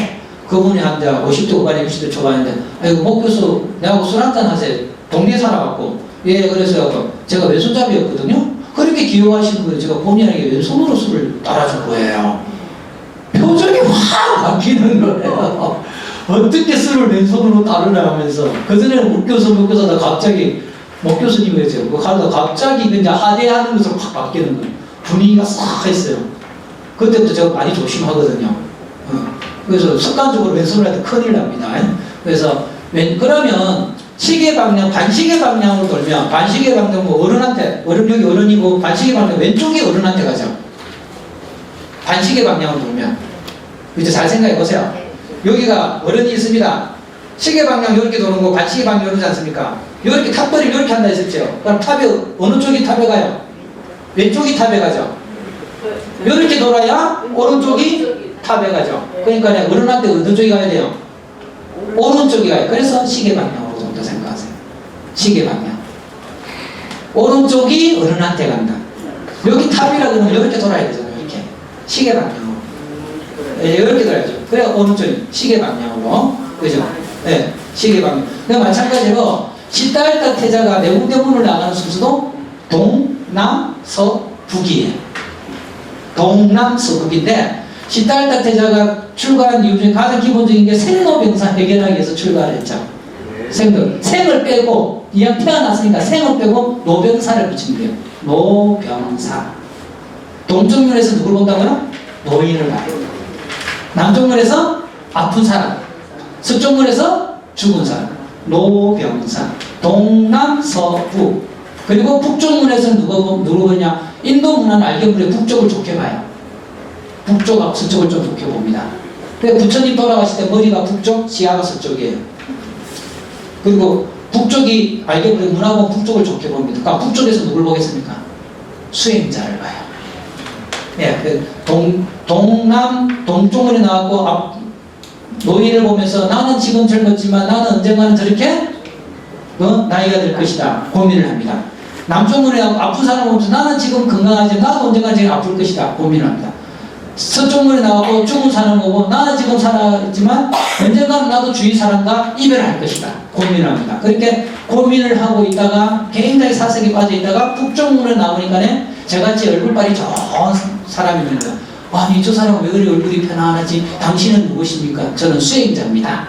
그분이 한 50대 후반에 60대 초반인데 아이고 목 교수 내하고 술 한잔 하세요. 동네에 살아갖고 그래서 제가 왼손잡이였거든요. 그렇게 귀여워하시는 거예요. 제가 본인에게 왼손으로 술을 따라준 거예요. 표정이 확 바뀌는 거예요. 어떻게 술을 왼손으로 따르냐 하면서 그전에는 목교수다 갑자기 목교수님이었죠. 가다 갑자기 그냥 하대하는 것으로 확 바뀌는 거예요. 분위기가 싹 했어요. 그때부터 제가 많이 조심하거든요. 그래서 습관적으로 왼손을 할 때 큰일 납니다. 그래서 그러면 시계 방향, 반시계 방향으로 돌면 반시계 방향 뭐 어른한테 여기 어른이고 반시계 방향 왼쪽이 어른한테 가죠. 반시계 방향으로 돌면 이제 잘 생각해 보세요. 여기가 어른이 있습니다. 시계 방향 이렇게 도는 거 반시계 방향 이러지 않습니까? 이렇게 탑벌이 이렇게 한다 했었죠. 그럼 탑이 어느 쪽이 탑에 가요? 왼쪽이 탑에 가죠. 이렇게 돌아야 오른쪽이 탑에 가죠. 그러니까 어른한테 어느 쪽이 가야 돼요? 오른쪽이 가요. 그래서 시계 방향으로 정도 생각하세요. 시계 방향. 오른쪽이 어른한테 간다. 여기 탑이라 그러면 이렇게 돌아야 되잖아요. 이렇게 시계 방향으로. 이렇게 돌아야죠. 그래야 오른쪽이 시계 방향으로. 그죠? 네, 시계 방향. 그러니까 마찬가지로 시달다 태자가 네 군데 문을 나가는 순서도 동남서북이에요. 동남서북인데 시달다 태자가 출가한 이유 중에 가장 기본적인 게 생로병사 해결하기 위해서 출가를 했죠. 생을 빼고 이왕 태어났으니까 생을 빼고 노병사를 붙이면 돼요. 노병사. 동쪽면에서 누굴 본다고요? 노인을 봐요. 남쪽면에서 아픈 사람. 서쪽면에서 죽은 사람. 노병사. 동남서북. 그리고 북쪽문에서는 누구 보냐? 인도 문화는 알게 모르게 북쪽을 좋게 봐요. 북쪽하고 서쪽을 좀 좋게 봅니다. 근데 부처님 돌아가실 때 머리가 북쪽, 시야가 서쪽이에요. 그리고 북쪽이 알게 모르게 문화고 북쪽을 좋게 봅니다. 그러니까 북쪽에서 누굴 보겠습니까? 수행자를 봐요. 동쪽문에 나왔고 노인을 보면서 나는 지금 젊었지만 나는 언젠가는 저렇게 나이가 될 것이다. 고민을 합니다. 남쪽문에 아픈 사람 보면서 나는 지금 건강하지만 나도 언젠가는 지금 아플 것이다. 고민을 합니다. 서쪽문에 나오고 죽은 사람 보고 나는 지금 살았지만 언젠가는 나도 주위 사람과 이별할 것이다. 고민을 합니다. 그렇게 고민을 하고 있다가 굉장히 사색에 빠져 있다가 북쪽문에 나오니까 저같이 얼굴빨이 좋은 사람입니다. 아니 저 사람은 왜 그리 얼굴이 편안하지? 당신은 누구십니까? 저는 수행자입니다.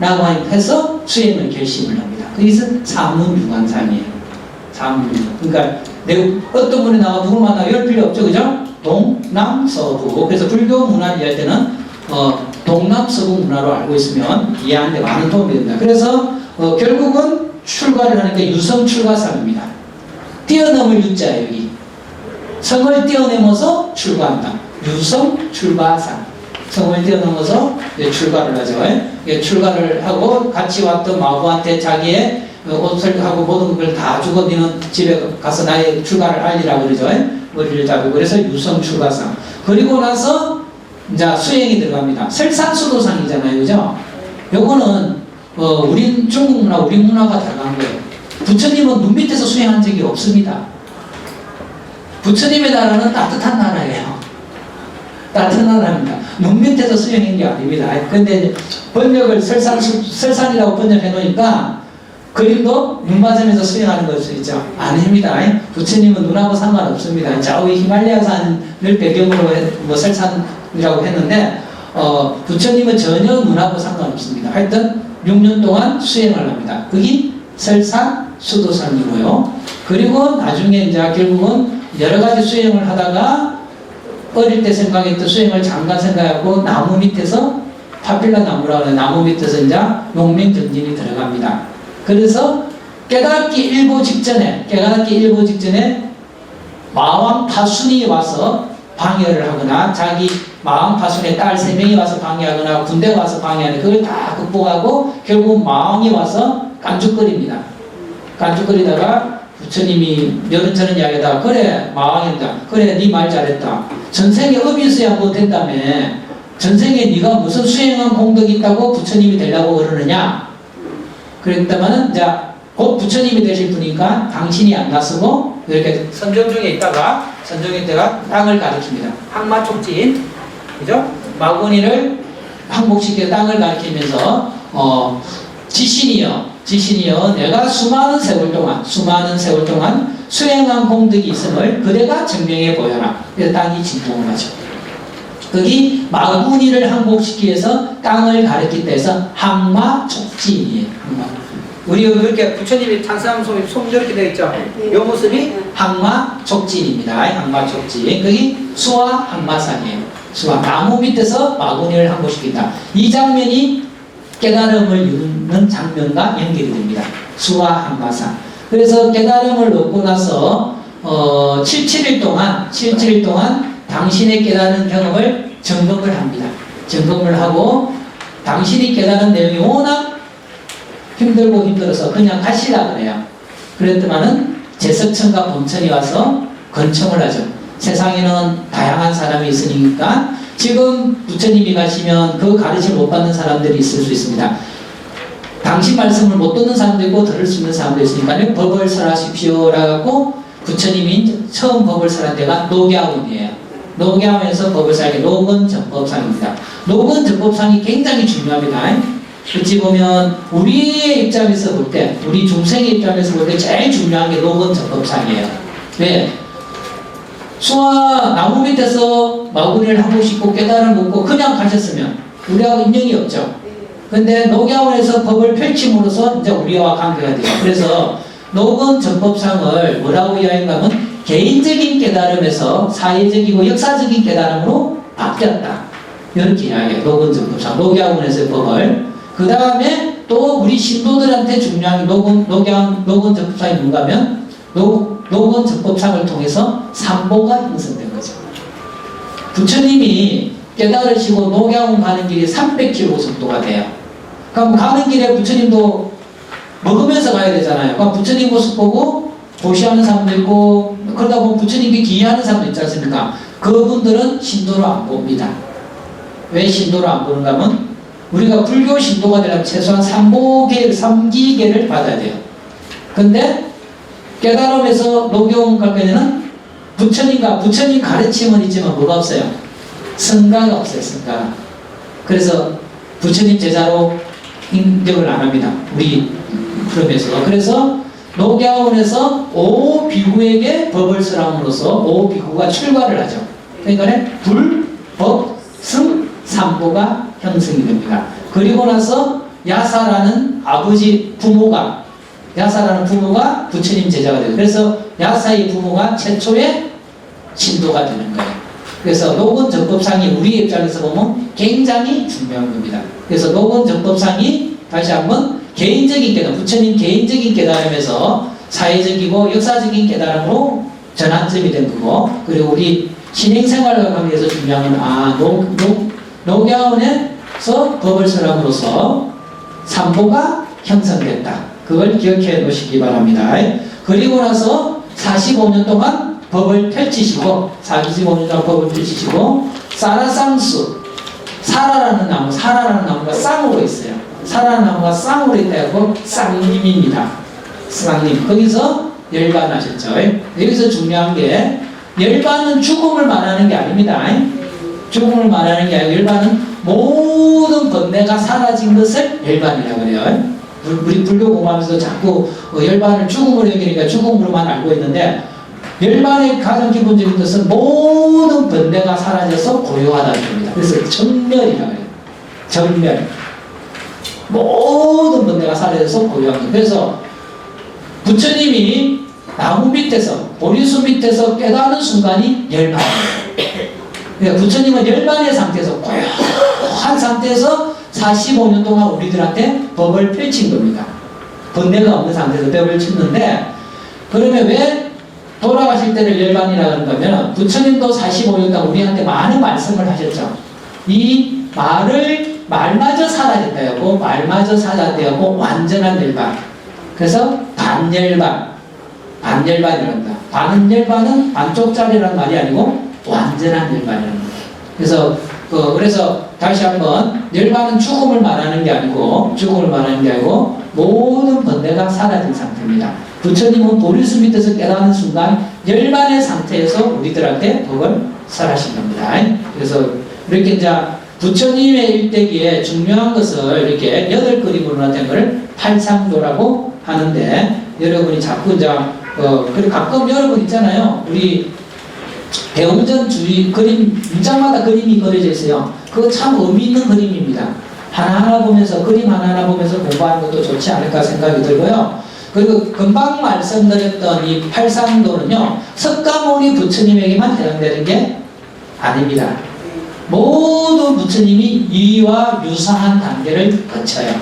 라고 해서 수행을 결심을 합니다. 그것은 사문유관상이에요. 사문유관. 그러니까 내가 어떤 분이 나와 누구 만나고 이럴 필요 없죠. 그죠? 동남서북. 그래서 불교 문화를 이해할 때는 동남서북 문화로 알고 있으면 이해하는 데 많은 도움이 됩니다. 그래서 결국은 출가를 하는 게 유성출가상입니다. 뛰어넘을 유자예요. 여기. 성을 뛰어넘어서 출가한다. 유성출가상. 성을 뛰어넘어서 출가를 하죠. 출가를 하고 같이 왔던 마부한테 자기의 옷을 하고 모든 걸 다 주고 너는 집에 가서 나의 출가를 알리라고 그러죠. 머리를 자르고. 그래서 유성출가상. 그리고 나서 이제 수행이 들어갑니다. 설산수도상이잖아요. 그죠? 요거는 우리 중국 문화, 우리 문화가 다른 거예요. 부처님은 눈 밑에서 수행한 적이 없습니다. 부처님의 나라는 따뜻한 나라예요. 따뜻한 나라입니다. 눈 밑에서 수행한 게 아닙니다. 근데 번역을 설산이라고 번역해 놓으니까 그림도 눈 맞으면서 수행하는 걸 수 있죠. 아닙니다. 부처님은 눈하고 상관없습니다. 저기 히말라야산을 배경으로 설산이라고 했는데 부처님은 전혀 눈하고 상관없습니다. 하여튼 6년 동안 수행을 합니다. 그게 설산 수도산이고요. 그리고 나중에 이제 결국은 여러 가지 수행을 하다가 어릴 때 생각했던 수행을 잠깐 생각하고 나무 밑에서 파필라 나무라고 하는 나무 밑에서 이제 용맹전진이 들어갑니다. 그래서 깨닫기 일보 직전에 마왕 파순이 와서 방해를 하거나 자기 마왕 파순의 딸 3명이 와서 방해하거나 군대가 와서 방해하는 그걸 다 극복하고 결국 마왕이 와서 깐죽거립니다. 깐죽거리다가 부처님이 여런저런 이야기하다가 그래 마왕이다. 그래 네 말 잘했다. 전생에 업이 있어야 뭐 된다며. 전생에 네가 무슨 수행한 공덕이 있다고 부처님이 되려고 그러느냐. 그랬다면 이제 곧 부처님이 되실 분이니까 당신이 안 나서고 이렇게 선정중에 있다가 땅을 가리킵니다. 항마촉진, 그죠? 마구니를 항복시켜 땅을 가리키면서 지신이여 내가 수많은 세월 동안 수행한 공덕이 있음을 그대가 증명해 보여라. 그래서 땅이 진동을 하죠. 거기 마구니를 항복시키기 위해서 땅을 가리켰다 해서 항마촉진이에요. 우리 그렇게 부처님이 탄사함 솜 이렇게 되어 있죠. 이 모습이 항마촉진입니다. 항마촉진. 거기 수화 항마상이에요. 수화 나무 밑에서 마구니를 항복시킨다. 이 장면이 깨달음을 이루는 장면과 연결이 됩니다. 수화 항마상. 그래서 깨달음을 얻고 나서 77일 동안 당신의 깨달은 경험을 점검을 합니다. 점검을 하고 당신이 깨달은 내용이 워낙 힘들어서 그냥 가시라 그래요. 그랬더만은 제석천과 본천이 와서 건청을 하죠. 세상에는 다양한 사람이 있으니까 지금 부처님이 가시면 그 가르침을 못 받는 사람들이 있을 수 있습니다. 당신 말씀을 못 듣는 사람도 있고 들을 수 있는 사람도 있으니까 법을 설하십시오라고 부처님이 처음 법을 설한 데가 녹야원이에요. 녹야원에서 법을 설하게 녹언전법상입니다. 녹언전법상이 굉장히 중요합니다. 어찌 보면 우리의 입장에서 볼 때, 우리 중생의 입장에서 볼 때 제일 중요한 게 녹언전법상이에요. 왜? 수화 나무 밑에서 마구니를 하고 싶고 깨달음을 묻고 그냥 가셨으면 우리하고 인연이 없죠. 근데 녹야원에서 법을 펼침으로써 이제 우리와 관계가 돼요. 그래서 녹언전법상을 뭐라고 이야기하면 개인적인 깨달음에서 사회적이고 역사적인 깨달음으로 바뀌었다. 이렇게 이야기해요. 녹언전법상. 녹야원에서의 법을. 그 다음에 또 우리 신도들한테 중요한 녹언전법상이 뭔가 하면 녹언전법상을 통해서 삼보가 형성된 거죠. 부처님이 깨달으시고 녹야원 가는 길이 300km 속도가 돼요. 그럼 가는 길에 부처님도 먹으면서 가야 되잖아요. 그럼 부처님 모습 보고 보시하는 사람도 있고 그러다 보면 부처님께 기이하는 사람도 있지 않습니까? 그분들은 신도로 안 봅니다. 왜 신도로 안 보는가 하면 우리가 불교 신도가 되려면 최소한 3기계를 받아야 돼요. 근데 깨달음에서 녹용 갈 때는 부처님 가르침은 있지만 뭐가 없어요? 성가가 없어요. 성가. 그래서 부처님 제자로 인정을 안 합니다. 우리 그룹에서. 그래서 녹야원에서 5비구에게 법을 설함으로써 5비구가 출가를 하죠. 그러니까 불, 법, 승, 삼보가 형성이 됩니다. 그리고 나서 야사라는 부모가 부처님 제자가 돼요. 그래서 야사의 부모가 최초의 신도가 되는 거예요. 그래서 녹은 정법상이 우리 입장에서 보면 굉장히 중요한 겁니다. 그래서 녹은 정법상이 다시 한번 개인적인 깨달음, 부처님 개인적인 깨달음에서 사회적이고 역사적인 깨달음으로 전환점이 된 거고, 그리고 우리 신행생활과 관계에서 중요한 건 녹야원에서 법을 설함으로써 삼보가 형성됐다. 그걸 기억해 놓으시기 바랍니다. 그리고 나서 45년 동안 법을 펼치시고, 45년 동안 법을 펼치시고, 사라라는 나무가 쌍으로 있어요. 사라라는 나무가 쌍으로 있다고 쌍님입니다. 쌍님. 거기서 열반하셨죠. 여기서 중요한 게, 열반은 죽음을 말하는 게 아닙니다. 죽음을 말하는 게 아니고, 열반은 모든 번뇌가 사라진 것을 열반이라고 그래요. 우리 불교 공부하면서 자꾸 열반을 죽음으로 여기니까 죽음으로만 알고 있는데, 열반의 가장 기본적인 것은 모든 번뇌가 사라져서 고요하다는 겁니다. 그래서 정멸이라고 해요. 정멸. 모든 번뇌가 사라져서 고요한 것. 그래서 부처님이 나무 밑에서, 보리수 밑에서 깨닫는 순간이 열반이에요. 그러니까 부처님은 열반의 상태에서, 고요한 상태에서 45년 동안 우리들한테 법을 펼친 겁니다. 번뇌가 없는 상태에서 법을 쳤는데, 그러면 왜 돌아가실 때를 열반이라고 하면, 부처님도 45년 동안 우리한테 많은 말씀을 하셨죠. 이 말마저 사라졌다고, 말마저 사라졌다고 완전한 열반. 그래서 반열반이라고 합니다. 반열반은 반쪽짜리라는 말이 아니고 완전한 열반이라는 거예요. 그래서 다시 한번, 열반은 죽음을 말하는 게 아니고 모든 번뇌가 사라진 상태입니다. 부처님은 보리수 밑에서 깨닫는 순간 열반의 상태에서 우리들한테 법을 설하신 겁니다. 그래서 이렇게 이제 부처님의 일대기에 중요한 것을 이렇게 8그림으로 나타낸 것을 팔상도라고 하는데, 여러분이 자꾸 이제 그리고 가끔 여러분 있잖아요. 우리 대웅전 주위 문장마다 그림이 그려져 있어요. 그거 참 의미 있는 그림입니다. 하나하나 보면서, 그림 하나하나 보면서 공부하는 것도 좋지 않을까 생각이 들고요. 그리고 금방 말씀드렸던 이 팔상도는요, 석가모니 부처님에게만 해당되는 게 아닙니다. 모든 부처님이 이와 유사한 단계를 거쳐요.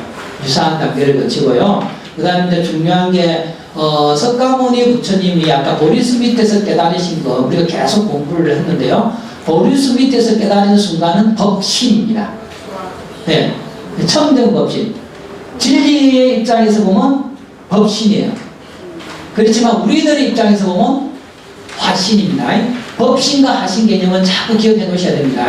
유사한 단계를 거치고요. 그 다음에 중요한 게, 석가모니 부처님이 아까 보리수 밑에서 깨달으신 거, 우리가 계속 공부를 했는데요. 보리수 밑에서 깨달은 순간은 법신입니다. 네. 청정 법신. 진리의 입장에서 보면 법신이에요. 그렇지만 우리들의 입장에서 보면 화신입니다. 법신과 화신 개념은 자꾸 기억해 놓으셔야 됩니다.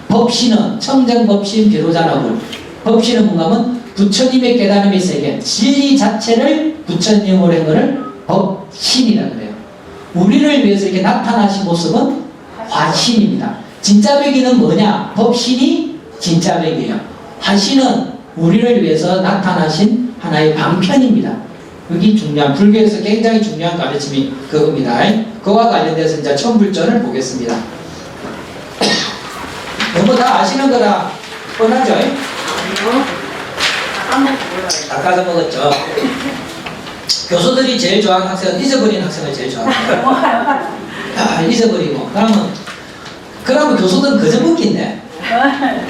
법신은 청정법신 비로자나불. 법신은 뭔가 하면 부처님의 깨달음의 세계, 진리 자체를 부처님으로 한 것을 법신이라고 그래요. 우리를 위해서 이렇게 나타나신 모습은 화신입니다. 진짜배기는 뭐냐? 법신이 진짜배기예요. 화신은 우리를 위해서 나타나신 하나의 방편입니다. 여기 중요한, 불교에서 굉장히 중요한 가르침이 그겁니다. 그와 관련돼서 이제 천불전을 보겠습니다. 너무 다 아시는 거라 뻔하죠? 다 까먹었죠? 교수들이 제일 좋아하는 학생은 잊어버린 학생을 제일 좋아합니다. 잊어버리고. 그러면 교수들은 그저 웃긴데.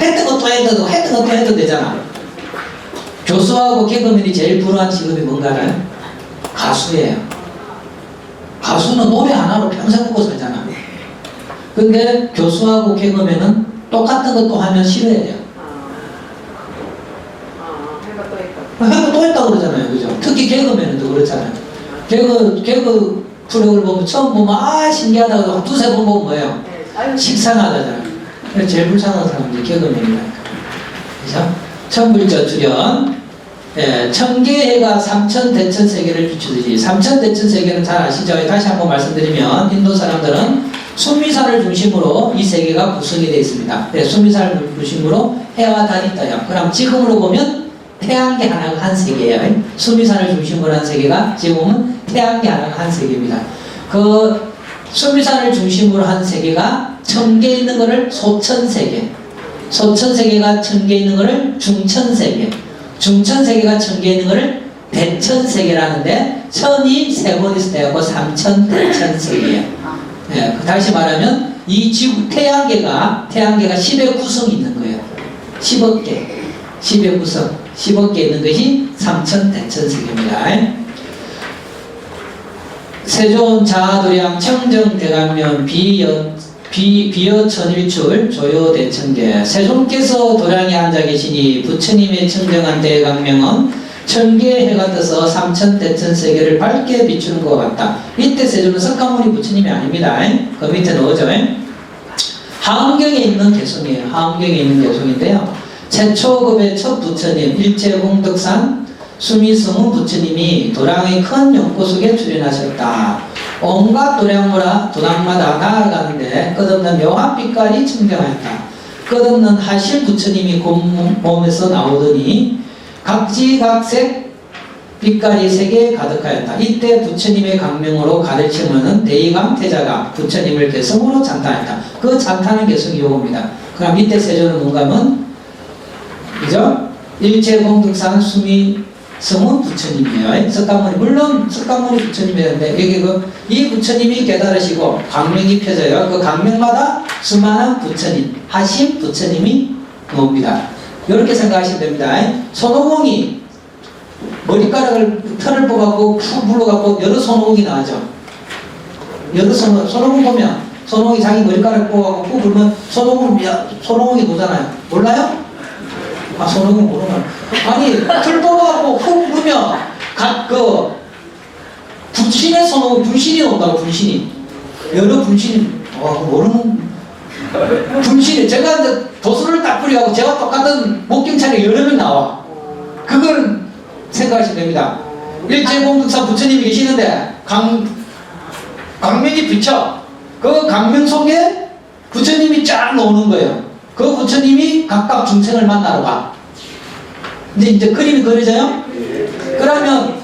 했던 것도 해도 되잖아. 교수하고 개그맨이 제일 불우한 직업이 뭔가 알아요? 가수예요. 가수는 노래 하나로 평생 먹고 살잖아. 근데 교수하고 개그맨은 똑같은 것도 하면 싫어해요. 해가 또 했다고 그러잖아요. 그죠? 특히 개그맨은 또 그렇잖아요. 개그 프로그램을 보면 처음 보면 신기하다고 두세 번 보면 뭐예요? 식상하다잖아요. 그래서 제일 불쌍한 사람이 개그맨이라니까. 그죠? 천불전 출연. 천계해가 삼천대천세계를 비추듯이, 삼천대천세계는 잘 아시죠? 다시 한번 말씀드리면, 인도 사람들은 수미사를 중심으로 이 세계가 구성이 되어 있습니다. 수미사를 중심으로 해와 달이 떠요. 그럼 지금으로 보면 태양계 하나가 한 세계예요. 수미사를 중심으로 한 세계가 지금 보면 태양계 하나가 한 세계입니다. 그 수미사를 중심으로 한 세계가 천개 있는 것을 소천세계, 소천세계가 천개 있는 것을 중천세계, 중천세계가 천개 있는 것을 대천세계라는데 천이 세 번 있을 때하고 삼천대천세계예요. 예, 다시 말하면 이 지구 태양계가 10의 구성이 있는 거예요. 10억 개, 10의 구성, 10억 개 있는 것이 삼천대천세계입니다. 세존 자도량 청정대감면 비여천일출 조효대천계. 세존께서 도량에 앉아 계시니 부처님의 청정한 대강명은 천개의 해가 떠서 삼천대천세계를 밝게 비추는 것 같다. 이때 세존은 석가모니 부처님이 아닙니다. 그 밑에 넣어줘. 하엄경에 있는 개송이에요. 하엄경에 있는 개송인데요. 최초급의 첫 부처님 일제공덕산 수미승우 부처님이 도량의 큰 연꽃 속에 출연하셨다. 온갖 도량마다 나아가는데 끝없는 묘한 빛깔이 청정하였다. 끝없는 하실 부처님이 몸에서 나오더니 각지각색 빛깔이 세계에 가득하였다. 이때 부처님의 강명으로 가르치면은 대의강태자가 부처님을 개성으로 찬탄했다. 그 찬탄은 개성이 요겁니다. 그럼 이때 세조는 뭔가 하면 그죠? 일체공덕산 수미승우 부처님이에요. 석가모니, 물론 석가모니 부처님이었는데 여기 이 부처님이 깨달으시고 강명이 펴져요. 그 강명마다 수많은 부처님, 하신 부처님이 나옵니다. 이렇게 생각하시면 됩니다. 손오공이 머리카락을 털을 뽑아갖고 푹 물러갖고 여러 손오공이 나오죠. 여러 손오공 보면 손오공이 자기 머리카락 뽑아갖고 푹 불면 손오공이 도잖아요. 몰라요? 아, 손오공 모르나? 아니, 털 뽑아갖고 푹 불면 분신의 손오공, 분신이 온다고, 분신이. 여러 분신이, 모르는 분신이. 제가 이제 도수를 딱 뿌리고 제가 똑같은 목경찰이 여러 명 나와. 그걸 생각하시면 됩니다. 일제공덕산 부처님이 계시는데 강명이 비쳐. 그 강명 속에 부처님이 쫙 나오는 거예요. 그 부처님이 각각 중생을 만나러 가. 이제 그림이 그려져요? 그러면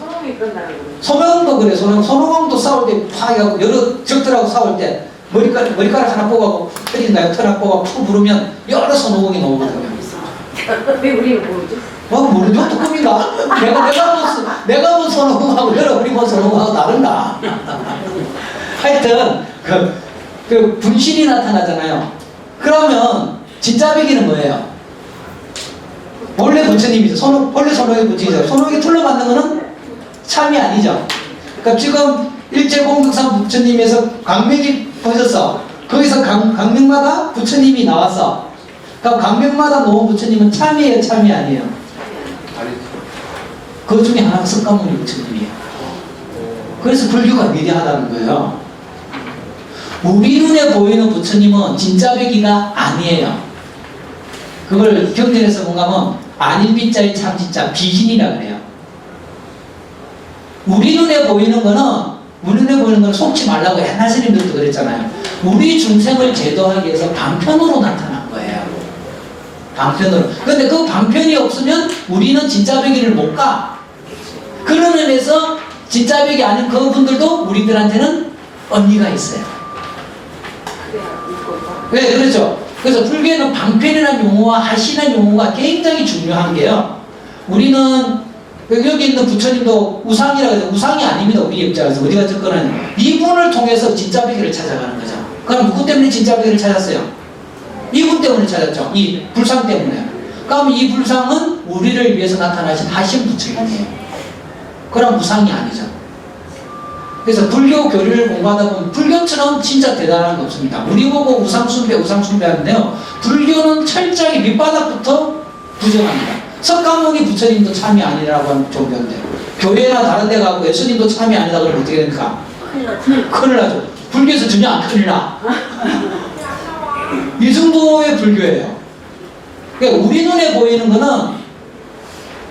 소명도 그래. 소명도 싸울 때 팍 하고 여러 적들하고 싸울 때 머리카락 하나 뽑아고 털인가요? 털 하나 뽑아고 푹 부르면 여러 손오공이 나오거든요. 왜 우리는 모르죠? 모르죠? 뚜껑인가? 내가 본 손오공하고 여러분이 본 손오공하고 다른가? 하여튼 그 분신이 나타나잖아요. 그러면 진짜 배기는 뭐예요? 원래 부처님이죠. 원래 손오공이 부처님이죠. 손오공이 털로 만든 거는 참이 아니죠. 그러니까 지금 일제공덕산 부처님에서 강명이 퍼졌어. 거기서 강명마다 부처님이 나왔어. 그럼 강명마다 놓은 부처님은 참이에요, 참이 아니에요? 그 중에 하나가 석가모니 부처님이에요. 그래서 불교가 위대하다는 거예요. 우리 눈에 보이는 부처님은 진짜 배기가 아니에요. 그걸 경전에서 뭔가 하면 안일비자의 참진자 비진이라 그래요. 우리 눈에 보이는 거는 속지 말라고 옛날 스님들도 그랬잖아요. 우리 중생을 제도하기 위해서 방편으로 나타난 거예요. 방편으로. 근데 그 방편이 없으면 우리는 진짜 배기를 못 가. 그런 의미에서 진짜 배기 아닌 그분들도 우리들한테는 언니가 있어요. 네, 그렇죠. 그래서 불교에는 방편이라는 용어와 하시라는 용어가 굉장히 중요한 게요. 우리는 여기 있는 부처님도 우상이라고 해서 우상이 아닙니다. 우리 입장에서 우리가 접근하는 이분을 통해서 진짜 배기를 찾아가는 거죠. 그럼 누구 때문에 진짜 배기를 찾았어요? 이분 때문에 찾았죠. 이 불상 때문에. 그럼 이 불상은 우리를 위해서 나타나신 하신 부처님이에요. 그럼 우상이 아니죠. 그래서 불교 교리를 공부하다 보면 불교처럼 진짜 대단한 게 없습니다. 우리 보고 우상 숭배하는데요. 불교는 철저하게 밑바닥부터 부정합니다. 석가모니 부처님도 참이 아니라고 하는 종교인데 교회나 다른 데 가고 예수님도 참이 아니다 그러면 어떻게 됩니까? 큰일 나죠. 불교에서 전혀 안 큰일 나. 이 정도의 불교예요. 그러니까 우리 눈에 보이는 거는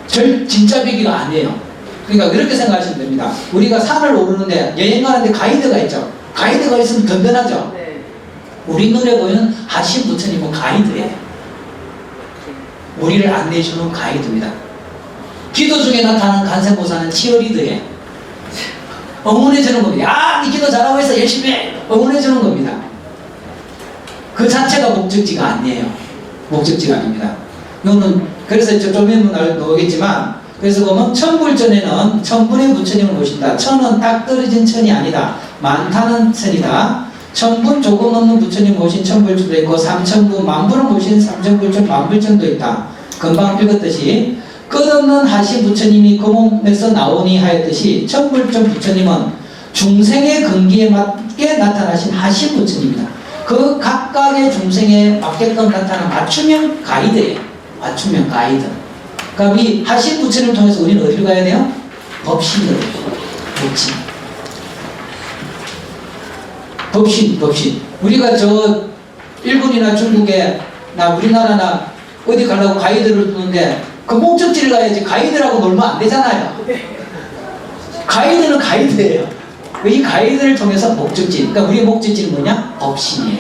진짜 배기가 아니에요. 그러니까 이렇게 생각하시면 됩니다. 우리가 산을 오르는데 여행 가는데 가이드가 있죠. 가이드가 있으면 든든하죠. 네. 우리 눈에 보이는 하신 부처님은 가이드예요. 우리를 안내해주는 가이드입니다. 기도 중에 나타나는 간센보살은 치어리더예요. 응원해주는 겁니다. 야, 니 기도 잘하고 있어. 열심히 해. 응원해주는 겁니다. 그 자체가 목적지가 아니에요. 목적지가 아닙니다. 이거는 그래서 좀 있으면 나오겠지만, 그래서 보면 천불전에는 천분의 부처님을 모신다. 천은 딱 떨어진 천이 아니다. 많다는 천이다. 천분 조금 넘는 부처님 모신 천불전도 있고, 삼천부 만분을 모신 삼천불전 만불전도 있다. 금방 읽었듯이 끝없는 하시 부처님이 그 몸에서 나오니 하였듯이 천불전 부처님은 중생의 근기에 맞게 나타나신 하시 부처님이다. 그 각각의 중생에 맞게끔 나타나는 맞춤형 가이드예요. 맞춤형 가이드. 그러니까 이 하시 부처님을 통해서 우리는 어디로 가야 돼요? 법신으로. 법신. 우리가 저 일본이나 중국에 나 우리나라나 어디 가려고 가이드를 두는데 그 목적지를 가야지 가이드라고 놀면 안 되잖아요. 가이드는 가이드예요. 이 가이드를 통해서 목적지. 그러니까 우리의 목적지는 뭐냐? 법신이에요.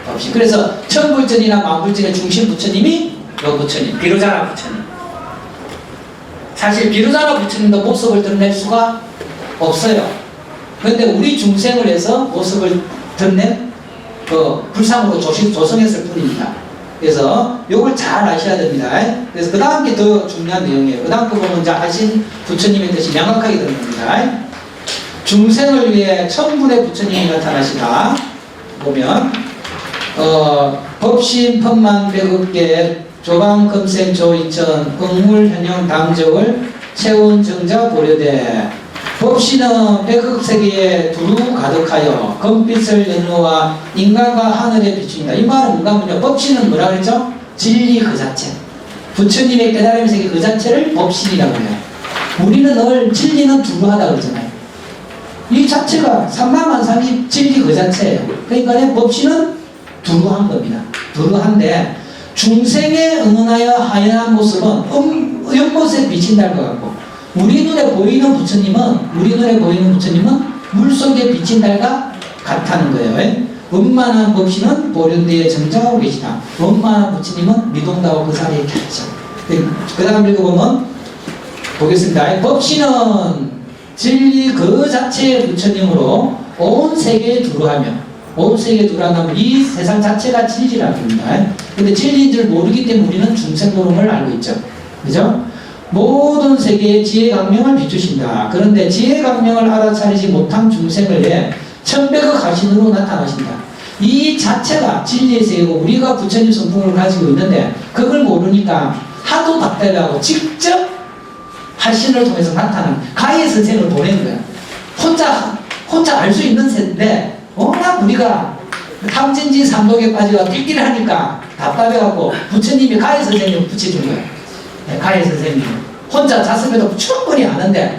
법신. 그래서 천불전이나 만불전의 중심 부처님이 요 부처님, 비로자나 부처님. 사실 비로자나 부처님도 모습을 드러낼 수가 없어요. 그런데 우리 중생을 해서 모습을 드러낸 그 불상으로 조성했을 뿐입니다. 그래서 요걸 잘 아셔야 됩니다. 그래서 그 다음 게 더 중요한 내용이에요. 그 다음 거 보면 이제 하신 부처님의 뜻이 명확하게 드러납니다. 중생을 위해 천분의 부처님이 나타나시다. 보면 법신 편만 백억계 조방 금생 조이천 응물 현영 당적을 채운 정자 보려대 법신은 백억세계에 두루 가득하여 금빛을 연로와 인간과 하늘에 비춥니다. 이 말은 뭔가 하면요, 법신은 뭐라 그랬죠? 진리 그 자체. 부처님의 깨달음 세계 그 자체를 법신이라고 해요. 우리는 늘 진리는 두루하다 그러잖아요. 이 자체가 삼라만상이 진리 그 자체예요. 그러니까 법신은 두루한 겁니다. 두루한데 중생에 응원하여 하얀 모습은 연못에 비친다는 것 같고, 우리 눈에 보이는 부처님은 물속에 비친 달과 같다는 거예요. 원만한 법신은 보련대에 정정하고 계시다. 원만한 부처님은 미동다고 그 자리에 계시죠. 그 다음 읽어보면 보겠습니다. 법신은 진리 그 자체의 부처님으로 온 세계에 두루하며, 온 세계에 두루하면 이 세상 자체가 진리라고 합니다. 근데 진리인 줄 모르기 때문에 우리는 중생노름을 알고 있죠. 그죠? 모든 세계에 지혜 강명을 비추신다. 그런데 지혜 강명을 알아차리지 못한 중생을 위해 천백억 하신으로 나타나신다. 이 자체가 진리의 세계고 우리가 부처님 성품을 가지고 있는데 그걸 모르니까 하도 답답해하고 직접 하신을 통해서 나타난 가해 선생을 보낸 거야. 혼자 알 수 있는 세인데 워낙 우리가 탐진지 삼독에 빠지고 낄낄 하니까 답답해갖고 부처님이 가해 선생님을 붙여준 거야. 네, 가해 선생님 혼자 잤음에도 충분히 아는데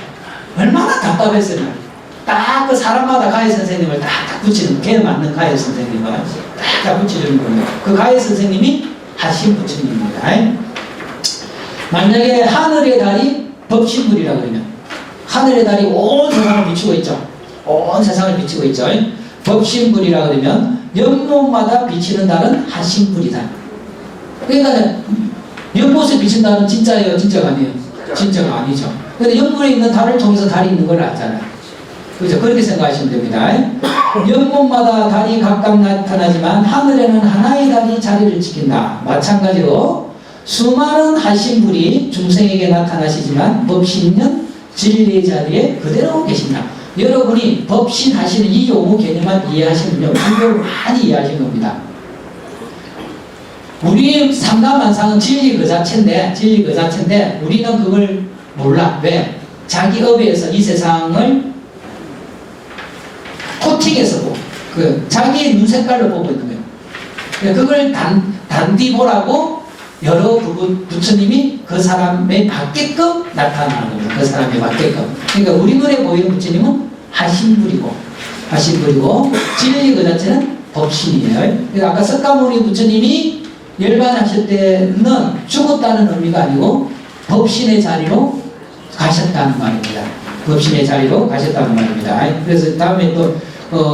얼마나 답답했으면 딱 그 사람마다 가해 선생님을 딱 붙이는, 걔에 맞는 가해 선생님을 딱 붙여주는 거예요. 그 가해 선생님이 하신 부처님입니다. 만약에 하늘의 달이 법신불이라고 그러면 하늘의 달이 온 세상을 비추고 있죠. 온 세상을 비추고 있죠. 법신불이라고 그러면 연못마다 비치는 달은 하신불이다. 그러니까 연못에 비친 달은 진짜예요, 진짜가 아니에요? 진짜가 아니죠. 근데 연못에 있는 달을 통해서 달이 있는 걸 알잖아요. 그렇죠? 그렇게 생각하시면 됩니다. 연못마다 달이 각각 나타나지만 하늘에는 하나의 달이 자리를 지킨다. 마찬가지로 수많은 하신불이 중생에게 나타나시지만 법신은 진리의 자리에 그대로 계신다. 여러분이 법신 하시는 이 용어 개념만 이해하시면요, 불교를 많이 이해하신 겁니다. 우리 삼가만상은 진리 그 자체인데 우리는 그걸 몰라. 왜? 자기 업에서 이 세상을 코팅해서 보고 자기의 눈 색깔로 보고 있는 거예요. 그걸 단디 보라고 여러 부처님이 그 사람에 맞게끔 나타나는 겁니다. 그 사람에 맞게끔. 그러니까 우리 눈에 보이는 부처님은 하신불이고 진리 그 자체는 법신이에요. 그래서 아까 석가모니 부처님이 열반하실 때는 죽었다는 의미가 아니고 법신의 자리로 가셨다는 말입니다. 법신의 자리로 가셨다는 말입니다. 그래서 다음에 또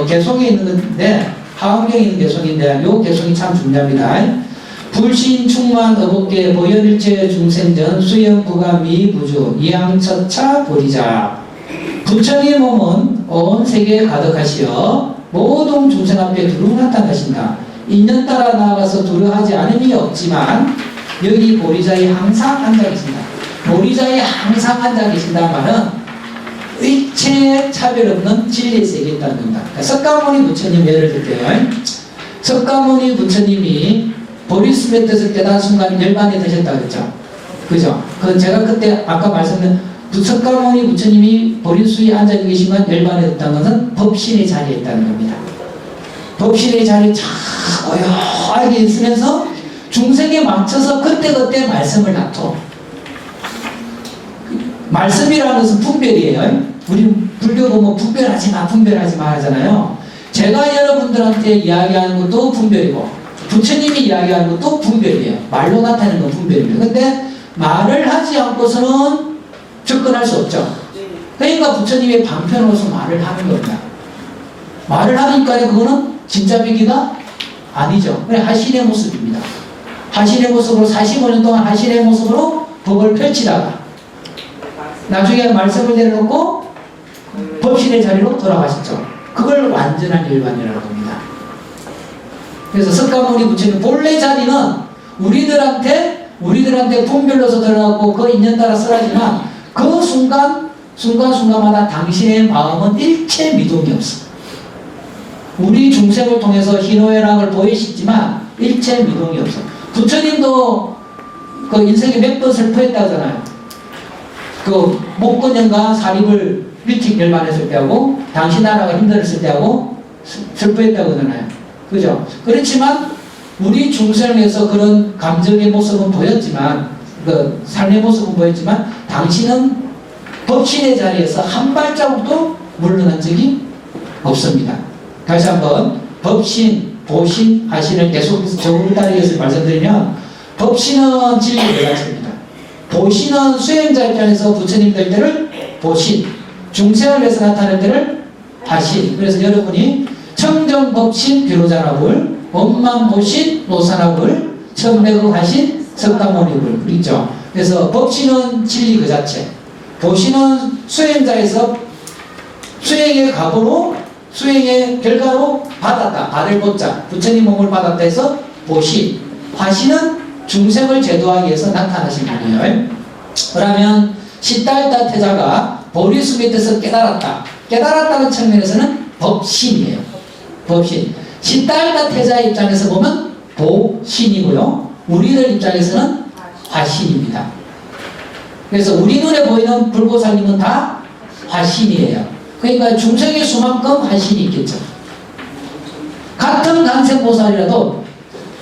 개송에 있는 건데, 하원경에 있는 개송인데 요 개송이 참 중요합니다. 불신 충만 어복계 보현일체 중생전 수염부가 미부주 이양처차 보리자. 부처의 몸은 온 세계에 가득하시어 모든 중생 앞에 두루 나타나신다. 인연 따라 나아가서 두루하지 않음이 없지만 여기 보리자에 항상 앉아 계신다. 보리자에 항상 앉아 계신다는 말은 일체 차별 없는 진리의 세계에 있다는 겁니다. 그러니까 석가모니 부처님 예를 들게요. 석가모니 부처님이 보리숲에 떴을 때다 순간 열반이 되셨다 그랬죠. 그죠? 그 제가 그때 아까 말씀드린 석가모니 부처님이 보리숲에 앉아 계시면 열반이 됐다는 것은 법신의 자리에 있다는 겁니다. 법신의 자리에 참 고요하게 있으면서 중생에 맞춰서 그때그때 말씀을 놔둬. 말씀이라는 것은 분별이에요. 우리 불교 보면 분별하지 마, 분별하지 마 하잖아요. 제가 여러분들한테 이야기하는 것도 분별이고 부처님이 이야기하는 것도 분별이에요. 말로 나타내는 건 분별입니다. 근데 말을 하지 않고서는 접근할 수 없죠. 그러니까 부처님의 방편으로서 말을 하는 겁니다. 말을 하니까 그거는 진짜 비기가 아니죠. 그냥 하신의 모습입니다. 하신의 모습으로 45년 동안 하신의 모습으로 법을 펼치다가 나중에 말씀을 내려놓고 법신의 자리로 돌아가셨죠. 그걸 완전한 열반이라고 합니다. 그래서 석가모니 부처님 본래 자리는 우리들한테 분별로서 들어가고 그 인연 따라 쓰라지만 그 순간마다 당신의 마음은 일체 미동이 없어. 우리 중생을 통해서 희노애락을 보이시지만 일체 미동이 없어. 부처님도 그 인생에 몇 번 슬퍼했다잖아요. 그 목건연과 사립을 일찍 열반했을 때하고 당신 나라가 힘들었을 때하고 슬퍼했다고 하잖아요. 그죠? 그렇지만 우리 중생에서 그런 감정의 모습은 보였지만 그 삶의 모습은 보였지만 당신은 법신의 자리에서 한 발자국도 물러난 적이 없습니다. 다시 한번 법신, 보신, 하신을 계속해서 적응을 따르겠을 말씀드리면 법신은 진리의 대가체입니다. 보신은 수행자 입장에서 부처님 될 때를 보신, 중생을 위해서 나타낼 때를 하신. 그래서 여러분이 청정법신 비로자나불, 원만보신 노사나불, 천매극하신 석가모니불 있죠. 그래서 법신은 진리 그 자체, 보신은 수행자에서 수행의 각오로 수행의 결과로 받았다. 받을 보자. 부처님 몸을 받았다 해서 보신. 화신은 중생을 제도하기 위해서 나타나신 분이에요. 그러면 시달다 태자가 보리숲에 뜻을 깨달았다. 깨달았다는 측면에서는 법신이에요. 법신. 시달다 태자의 입장에서 보면 보신이고요. 우리들 입장에서는 화신입니다. 그래서 우리 눈에 보이는 불보살님은 다 화신이에요. 그러니까 중생의 수만큼 화신이 있겠죠. 같은 간센보살이라도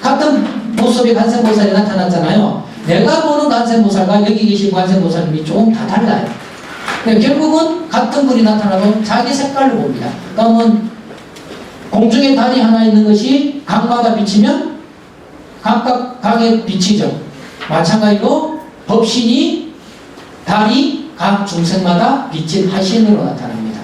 같은 모습의 간센보살이 나타났잖아요. 내가 보는 간센보살과 여기 계신 간센보살님이 조금 다 달라요. 그러니까 결국은 같은 분이 나타나도 자기 색깔로 봅니다. 그러면 공중에 달이 하나 있는 것이 강마다 비치면 각각 강에 비치죠. 마찬가지로 법신이 달이 각 중생마다 비친 화신으로 나타납니다.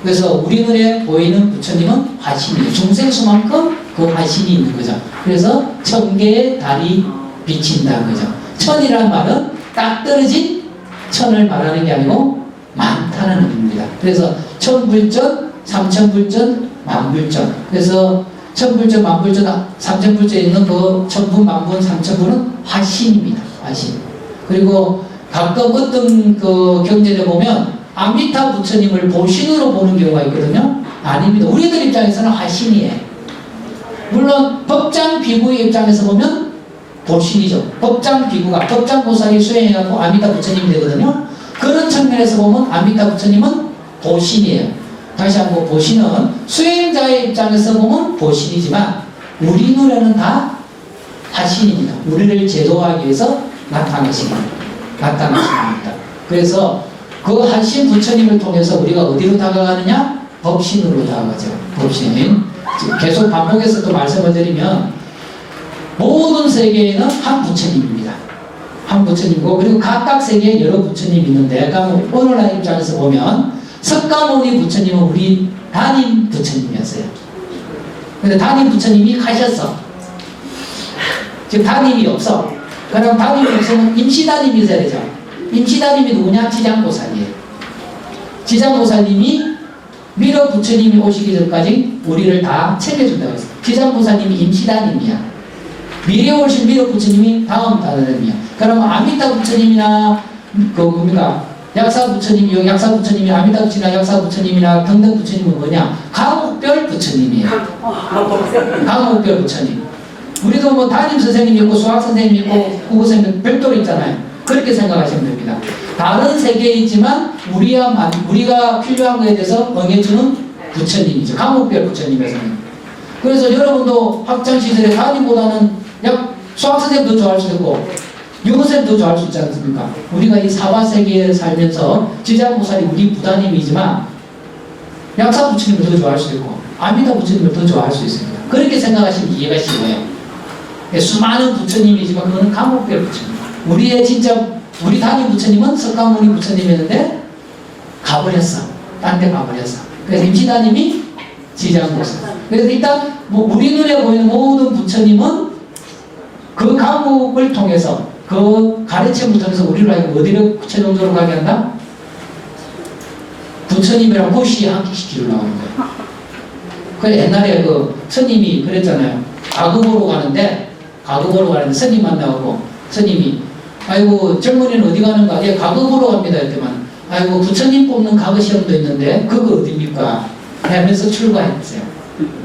그래서 우리 눈에 보이는 부처님은 화신이에요. 중생수만큼 그 화신이 있는 거죠. 그래서 천개의 달이 비친다는 거죠. 천이라는 말은 딱 떨어진 천을 말하는 게 아니고 많다는 의미입니다. 그래서 천불전, 삼천불전, 만불전. 그래서 천불전, 만불전, 삼천불전에 있는 그 천분, 만분, 삼천분은 화신입니다. 화신. 그리고 가끔 어떤 그 경전에 보면 아미타 부처님을 보신으로 보는 경우가 있거든요. 아닙니다. 우리들 입장에서는 화신이에요. 물론 법장 비구의 입장에서 보면 보신이죠. 법장 비구가 법장 보살이 수행해갖고 아미타 부처님이 되거든요. 그런 측면에서 보면 아미타 부처님은 보신이에요. 다시 한번 보신은 수행자의 입장에서 보면 보신이지만 우리 눈에는 다 화신입니다. 우리를 제도하기 위해서 나타나신 겁니다. 그래서 그 하신 부처님을 통해서 우리가 어디로 다가가느냐? 법신으로 다가가죠. 법신. 계속 반복해서 또 말씀을 드리면 모든 세계에는 한 부처님입니다. 한 부처님이고 그리고 각각 세계에 여러 부처님이 있는데 오늘날 입장에서 보면 석가모니 부처님은 우리 담임 부처님이었어요. 근데 담임 부처님이 가셨어. 지금 담임이 없어. 그럼 담임이 없으면 임시담임이 있어야 되죠. 임시담임이 누구냐? 지장보살이에요. 지장보살님이 미러 부처님이 오시기 전까지 우리를 다 챙겨준다고 했어요. 지장보살님이 임시담임이야. 미래 오실 미륵 부처님이 다음 단어입니다. 그러면 아미타 부처님이나 그 뭡니까? 약사 부처님이 약사 부처님이 아미타 부처님이나 약사 부처님이나 등등 부처님은 뭐냐? 강옥별 부처님이에요. 강옥별 부처님. 우리도 뭐 담임 선생님이 있고 수학 선생님이 있고 국어 선생님 별도로 있잖아요. 그렇게 생각하시면 됩니다. 다른 세계이지만 우리가 필요한 것에 대해서 응해주는 부처님이죠. 강옥별 부처님에서는. 그래서 여러분도 학창시절에 담임보다는 수학 선생님 더 좋아할 수 있고 영어 선생님 더 좋아할 수 있지 않습니까? 우리가 이 사바세계에 살면서 지장보살이 우리 부담임이지만 약사 부처님을 더 좋아할 수 있고 아미타 부처님을 더 좋아할 수 있습니다. 그렇게 생각하시면 이해가 쉬워요. 수많은 부처님이지만 그거는 강옥별 부처님. 우리 담임 부처님은 석가모니 부처님이었는데 가버렸어. 딴 데 가버렸어. 그래서 임시담임이 지장보살. 그래서 일단 우리 눈에 보이는 모든 부처님은 그 감옥을 통해서 그 가르침을 통해서 우리를 하여금 어디로 최종적으로 가게 한다? 부처님이랑 호시에 함께시키려고 하는 거예요. 그 옛날에 그 스님이 그랬잖아요. 가급으로 가는데 스님 만나고 스님이 아이고 젊은이는 어디 가는가? 예, 가급으로 갑니다. 했더만 아이고 부처님 뽑는 가급 시험도 있는데 그거 어디입니까? 하면서 출가했어요.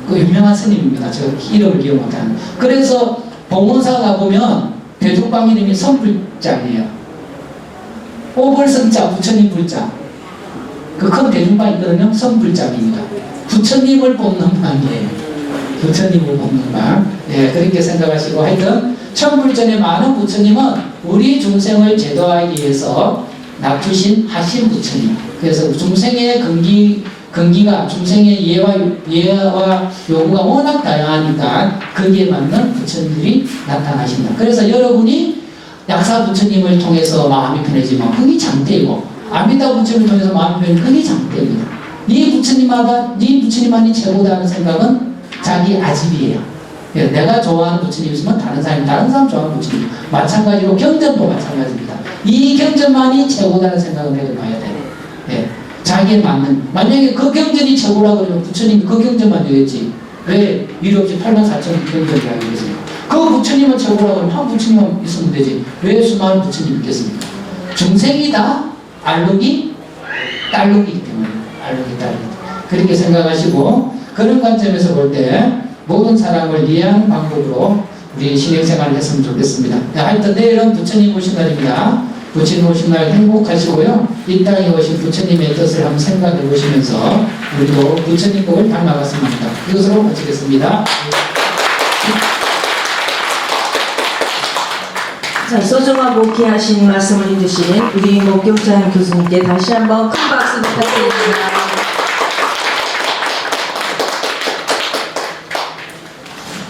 그 유명한 스님입니다. 제가 이름을 기억 못하는. 그래서 봉원사 가보면 대죽방 이름이 선불장이에요. 오벌선자 부처님 불자. 그 큰 대중방 있거든요. 선불장입니다. 부처님을 뽑는 방이에요. 부처님을 뽑는 방. 예, 그렇게 생각하시고 하여튼 천불전의 많은 부처님은 우리 중생을 제도하기 위해서 낮추신 하신 부처님. 그래서 중생의 근기가 중생의 예와 요구가 워낙 다양하니까 거기에 맞는 부처님들이 나타나신다. 그래서 여러분이 약사 부처님을 통해서 마음이 편해지면 그게 장대이고 아미타 부처님을 통해서 마음이 편해지면 그게 장대입니다. 네 부처님만이 최고다 하는 생각은 자기 아집이에요. 내가 좋아하는 부처님 있으면 다른 사람 좋아하는 부처님. 마찬가지로 경전도 마찬가지입니다. 이 경전만이 최고다는 생각을 해봐야 돼요. 예. 자기에 맞는. 만약에 그 경전이 최고라고 그러면 부처님이 그 경전만 되겠지. 왜 위로 없이 84,000 경전이라고 그랬습니까? 그 부처님은 최고라고 그러면 한 부처님만 있으면 되지. 왜 수많은 부처님이 있겠습니까? 중생이 다 알록이 딸록이기 때문에. 알록이 딸록. 그렇게 생각하시고 그런 관점에서 볼 때 모든 사람을 이해하는 방법으로 우리 신행생활을 했으면 좋겠습니다. 하여튼 내일은 부처님 오신 날입니다. 부처님 오신 날 행복하시고요. 이 땅에 오신 부처님의 뜻을 한번 생각해 보시면서 우리도 부처님 복을 닮아갔으면 합니다. 이것으로 마치겠습니다. 자, 소중하고 귀하신 말씀을 해주신 우리 목경찬 교수님께 다시 한번 큰 박수 부탁드립니다.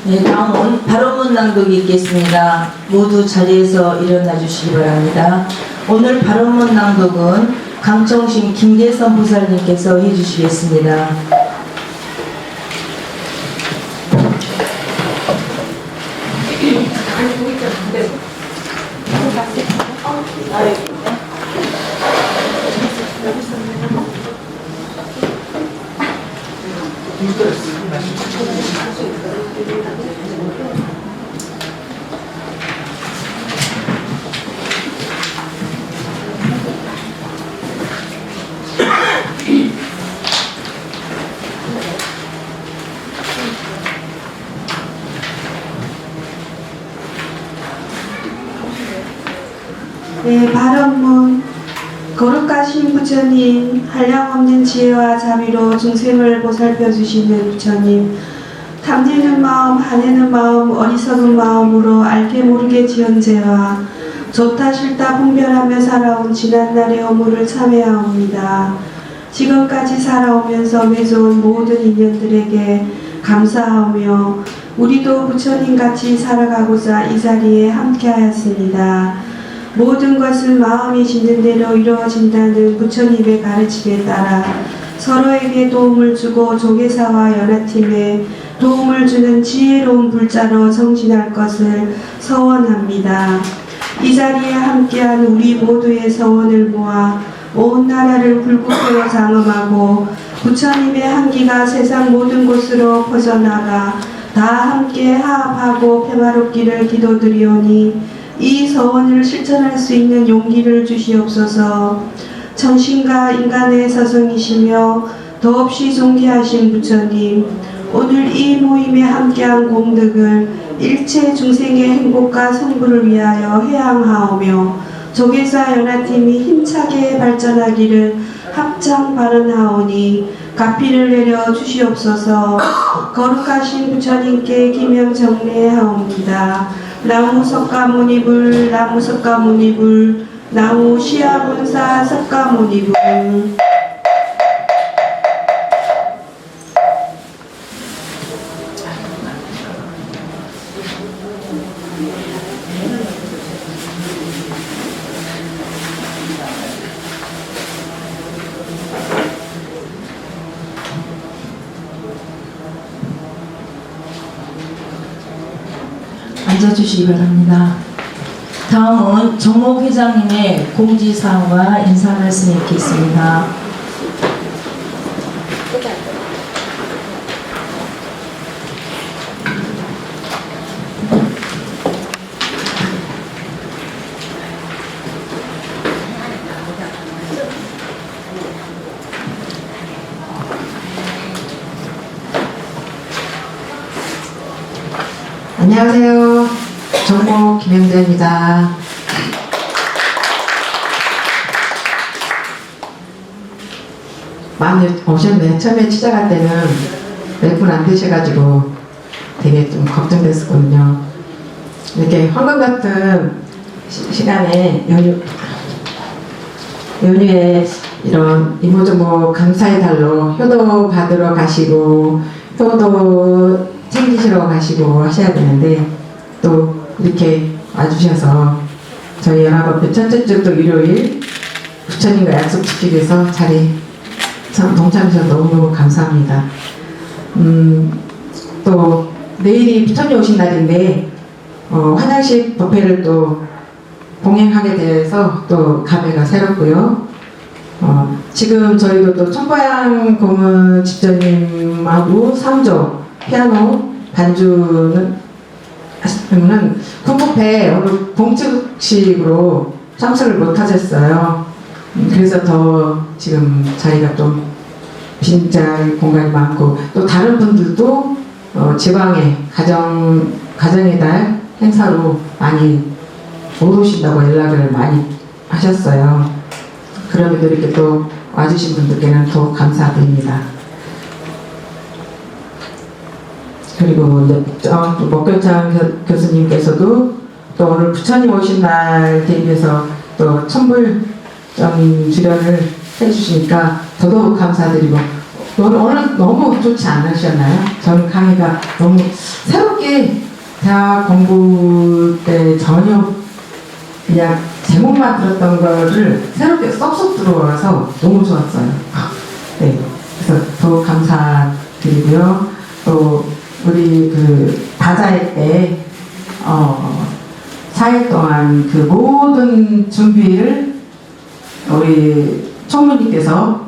네, 다음은 발언문 낭독이 있겠습니다. 모두 자리에서 일어나 주시기 바랍니다. 오늘 발언문 낭독은 강청심 김대선 보살님께서 해주시겠습니다. 네, 발언문. 거룩하신 부처님, 한량없는 지혜와 자비로 중생을 보살펴 주시는 부처님, 탐내는 마음, 하내는 마음, 어리석은 마음으로 알게 모르게 지은 죄와 좋다 싫다 분별하며 살아온 지난날의 허물을 참회하옵니다. 지금까지 살아오면서 맺어온 모든 인연들에게 감사하며 우리도 부처님같이 살아가고자 이 자리에 함께하였습니다. 모든 것은 마음이 짓는 대로 이루어진다는 부처님의 가르침에 따라 서로에게 도움을 주고 조계사와 연합팀에 도움을 주는 지혜로운 불자로 정진할 것을 서원합니다. 이 자리에 함께한 우리 모두의 서원을 모아 온 나라를 불국토로 장엄하고 부처님의 향기가 세상 모든 곳으로 퍼져나가 다 함께 화합하고 평화롭기를 기도드리오니 이 서원을 실천할 수 있는 용기를 주시옵소서. 천신과 인간의 사성이시며 더없이 존귀하신 부처님, 오늘 이 모임에 함께한 공덕을 일체 중생의 행복과 성불을 위하여 회항하오며 조계사 연화팀이 힘차게 발전하기를 합장 발언하오니 가피를 내려 주시옵소서. 거룩하신 부처님께 기명 정례하옵니다. 나무 석가모니불, 나무 석가모니불, 나무 시아본사 석가모니불. 앉아주시기 바랍니다. 다음은 정목 회장님의 공지사항과 인사 말씀이 있겠습니다. 안녕하세요. 정목 김영자입니다. 많이 오셨네. 처음에 시작할 때는 몇 분 안 되셔가지고 되게 좀 걱정됐었거든요. 이렇게 황금 같은 시간에 연휴에 이런 이모저모 감사의 달로 효도 받으러 가시고 효도 챙기시러 가시고 하셔야 되는데 또 이렇게 와주셔서 저희 연합업회 첫째 주도 일요일 부처님과 약속 지키기 위해서 자리 동참해주셔서 너무너무 감사합니다. 또 내일이 부처님 오신 날인데 환양식 법회를 또 봉행하게 돼서 또 감회가 새롭고요. 지금 저희도 또 청보양 고문 집전님하고 3조 피아노 반주는 군법회 오늘 공식으로 참석을 못 하셨어요. 그래서 더 지금 자리가 좀 빈자리 공간이 많고 또 다른 분들도 지방에 가정의 달 행사로 많이 못 오신다고 연락을 많이 하셨어요. 그럼에도 이렇게 또 와주신 분들께는 더 감사드립니다. 그리고 이제 목결창 교수님께서도 또 오늘 부처님 오신 날 대비해서 또 천불점 주련을 해주시니까 더더욱 감사드리고 오늘 너무 좋지 않으셨나요? 저는 강의가 너무 새롭게 대학 공부 때 전혀 그냥 제목만 들었던 거를 새롭게 쏙쏙 들어와서 너무 좋았어요. 네, 그래서 더 감사드리고요. 또 우리 그 다자회 때 4일 동안 그 모든 준비를 우리 총무님께서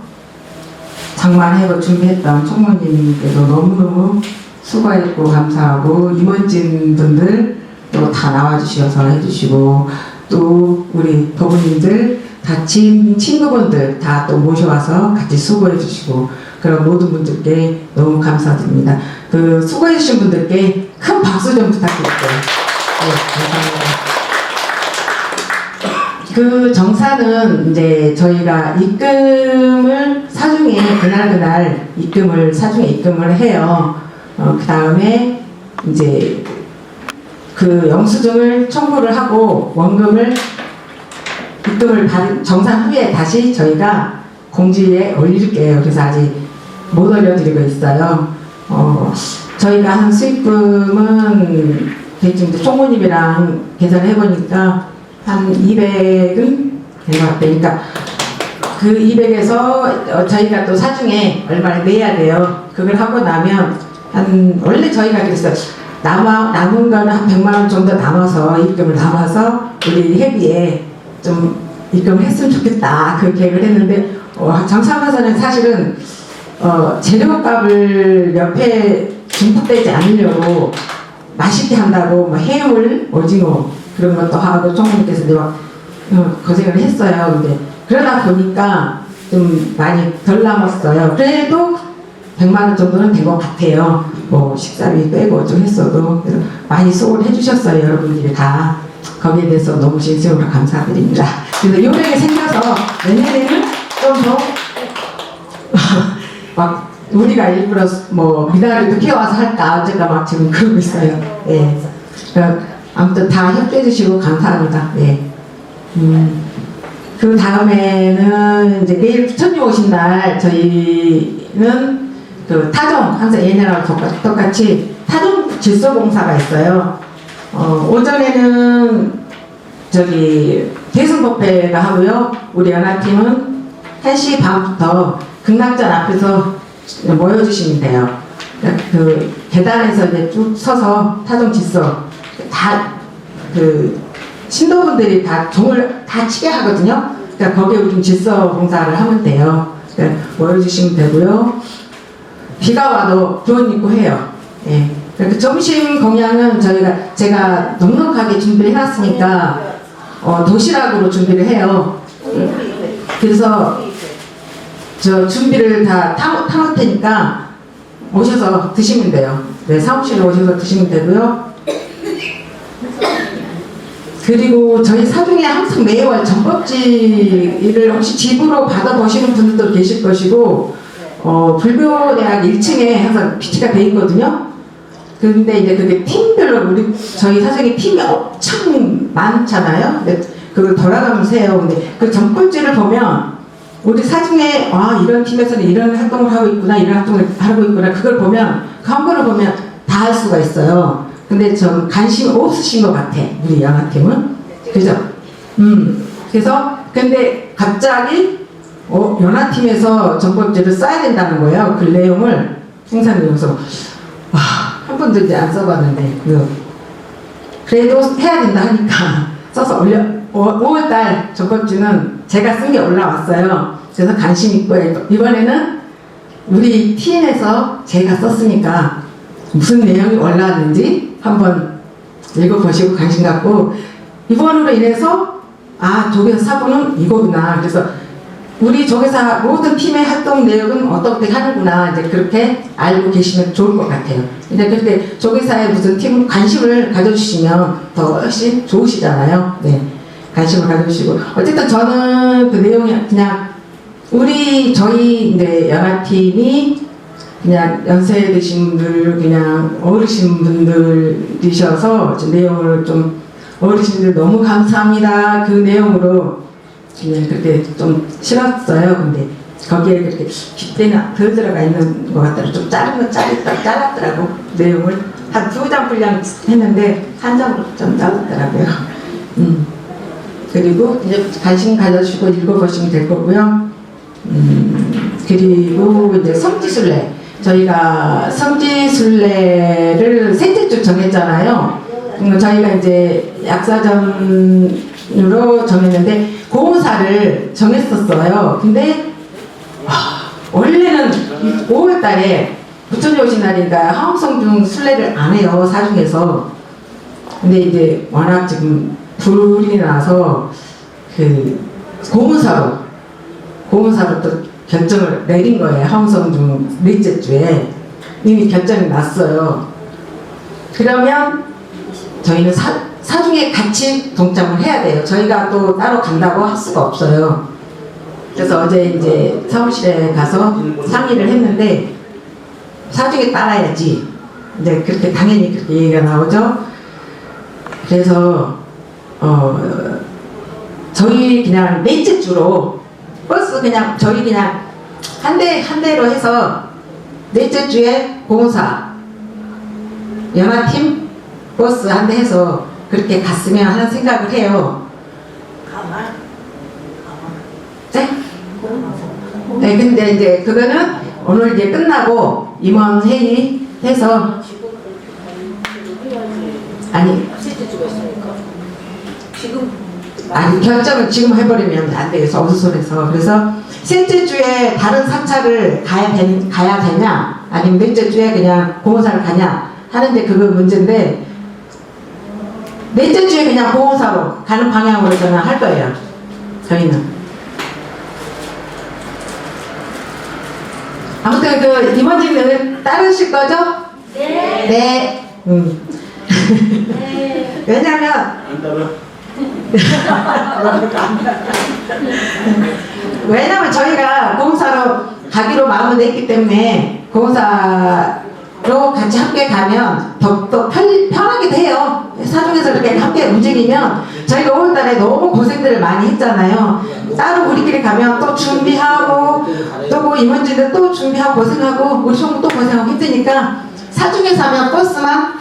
장만해고 준비했던 총무님께도 너무너무 수고했고 감사하고 임원진 분들 또 다 나와주셔서 해주시고 또 우리 법무님들 다 친구분들 다 또 모셔와서 같이 수고해주시고 그런 모든 분들께 너무 감사드립니다. 그 수고해주신 분들께 큰 박수 좀 부탁드릴게요. 네, 감사합니다. 그 정사는 이제 저희가 입금을 사중에 그날 입금을 사중에 입금을 해요. 그 다음에 이제 그 영수증을 청구를 하고 원금을 입금을 받은 정산 후에 다시 저희가 공지에 올릴게요. 그래서 아직 못 올려드리고 있어요. 저희가 한 수익금은 대충 총무님이랑 계산해 보니까 한 200은 된 것 같아요. 그러니까 그 200에서 저희가 또 사중에 얼마를 내야 돼요. 그걸 하고 나면 원래 저희가 그랬어요. 남은 거는 한 100만 원 정도 남아서 입금을 남아서 우리 회비에 좀 입금을 했으면 좋겠다 그 계획을 했는데 장사하면서는 사실은 재료값을 옆에 중복되지 않으려고 맛있게 한다고 뭐 해물, 오징어 그런 것도 하고 총무님께서 이제 막 고생을 했어요. 근데 그러다 보니까 좀 많이 덜 남았어요. 그래도 100만 원 정도는 된 것 같아요. 뭐 식사비 빼고 좀 했어도 그래서 많이 수고를 해주셨어요. 여러분들이 다 거기에 대해서 너무 진심으로 감사드립니다. 그래서 요령이 생겨서 내년에는 좀 더 막 우리가 일부러 뭐 미나리도 키워와서 할까 어쩌까 막 지금 그러고 있어요. 예. 아무튼 다 협조해 주시고 감사합니다. 예. 그 다음에는 이제 내일 부처님 오신 날 저희는 그 타종 항상 예년하고 똑같이 타종 질서봉사가 있어요. 오전에는 저기 대승법회가 하고요. 우리 연합팀은 1시 반부터 극락전 앞에서 모여주시면 돼요. 그 계단에서 이제 쭉 서서 타종 질서 다 그 신도분들이 다 종을 다 치게 하거든요. 그러니까 거기에 우리 질서 봉사를 하면 돼요. 그러니까 모여주시면 되고요. 비가 와도 교원 입고 해요. 예. 그러니까 점심 공양은 제가 넉넉하게 준비를 해놨으니까 도시락으로 준비를 해요. 그래서 저 준비를 다 타놓을 테니까 오셔서 드시면 돼요. 네, 사무실에 오셔서 드시면 되고요. 그리고 저희 사중에 항상 매월 전법지를 혹시 집으로 받아보시는 분들도 계실 것이고 불교대학 1층에 항상 비치가 돼 있거든요. 근데 이제 그게 팀별로 저희 사중에 팀이 엄청 많잖아요. 근데 그걸 돌아가면서 해요. 근데 그 전법지를 보면 우리 사중에 이런 팀에서는 이런 활동을 하고 있구나, 이런 활동을 하고 있구나, 그걸 보면 그 한 번을 보면 다 할 수가 있어요. 근데 좀 관심이 없으신 것 같아, 우리 연합팀은. 그죠? 그래서 근데 갑자기 연합팀에서 전법지를 써야 된다는 거예요. 그 내용을 생산하면서 한 번도 이제 안 써봤는데 그래도 해야 된다 하니까 써서 5월달 전법지는 제가 쓴 게 올라왔어요. 그래서 관심 있고 이번에는 우리 팀에서 제가 썼으니까 무슨 내용이 올라왔는지 한번 읽어보시고 관심 갖고 이번으로 인해서 조계사 사부는 이거구나. 그래서 우리 조계사 모든 팀의 활동 내용은 어떻게 하는구나. 이제 그렇게 알고 계시면 좋을 것 같아요. 근데 그렇게 조계사의 무슨 팀 관심을 가져주시면 더 훨씬 좋으시잖아요. 네. 관심을 가져주시고 어쨌든 저는 그 내용이 그냥 저희 이제 연합팀이 그냥 연세 드신 분들 그냥 어르신 분들이셔서 내용을 좀 어르신들 너무 감사합니다 그 내용으로 그냥 그렇게 좀 실었어요. 근데 거기에 그렇게 빗대나 더 들어가 있는 것 같더라고. 좀 짧았더라고. 내용을 한 2장 분량 했는데 1장으로 좀 짧았더라고요. 그리고 이제 관심 가져주시고 읽어보시면 될 거고요. 그리고 이제 성지순례. 저희가 성지순례를 셋째 주 정했잖아요. 저희가 이제 약사전으로 정했는데 고사를 정했었어요. 근데 원래는 5월 달에 부처님 오신 날이니까 화엄성중 순례를 안 해요. 사중에서. 근데 이제 워낙 지금 불이 나서 그 고문사로 또 결정을 내린 거예요. 화엄성중 넷째 주에 이미 결정이 났어요. 그러면 저희는 사중에 같이 동참을 해야 돼요. 저희가 또 따로 간다고 할 수가 없어요. 그래서 어제 이제 사무실에 가서 상의를 했는데 사중에 따라야지. 이제 그렇게 당연히 그렇게 얘기가 나오죠. 그래서 저희 그냥 넷째 주로 버스 그냥 저희 그냥 한 대로 해서 넷째 주에 공사 연합팀 버스 한 대 해서 그렇게 갔으면 하는 생각을 해요. 네? 네, 근데 이제 그거는 오늘 이제 끝나고 임원 회의 해서 결정을 지금 해버리면 안 돼요. 어수선해서. 그래서 셋째 주에 다른 사찰을 가야 되냐 아니면 넷째 주에 그냥 보험사를 가냐 하는데 그거 문제인데 넷째 주에 그냥 보험사로 가는 방향으로 저는 할 거예요. 저희는. 아무튼 그 임원진들 따르실 거죠? 네. 왜냐면 안 따라. 왜냐면 저희가 공사로 가기로 마음을 냈기 때문에 공사로 같이 함께 가면 더욱더 편하게 돼요. 사중에서 이렇게 함께 움직이면 저희가 5월달에 너무 고생들을 많이 했잖아요. 따로 우리끼리 가면 또 준비하고 또 뭐 임원진들 또 준비하고 고생하고 우리 총무 또 고생하고 힘드니까 사중에서 하면 버스만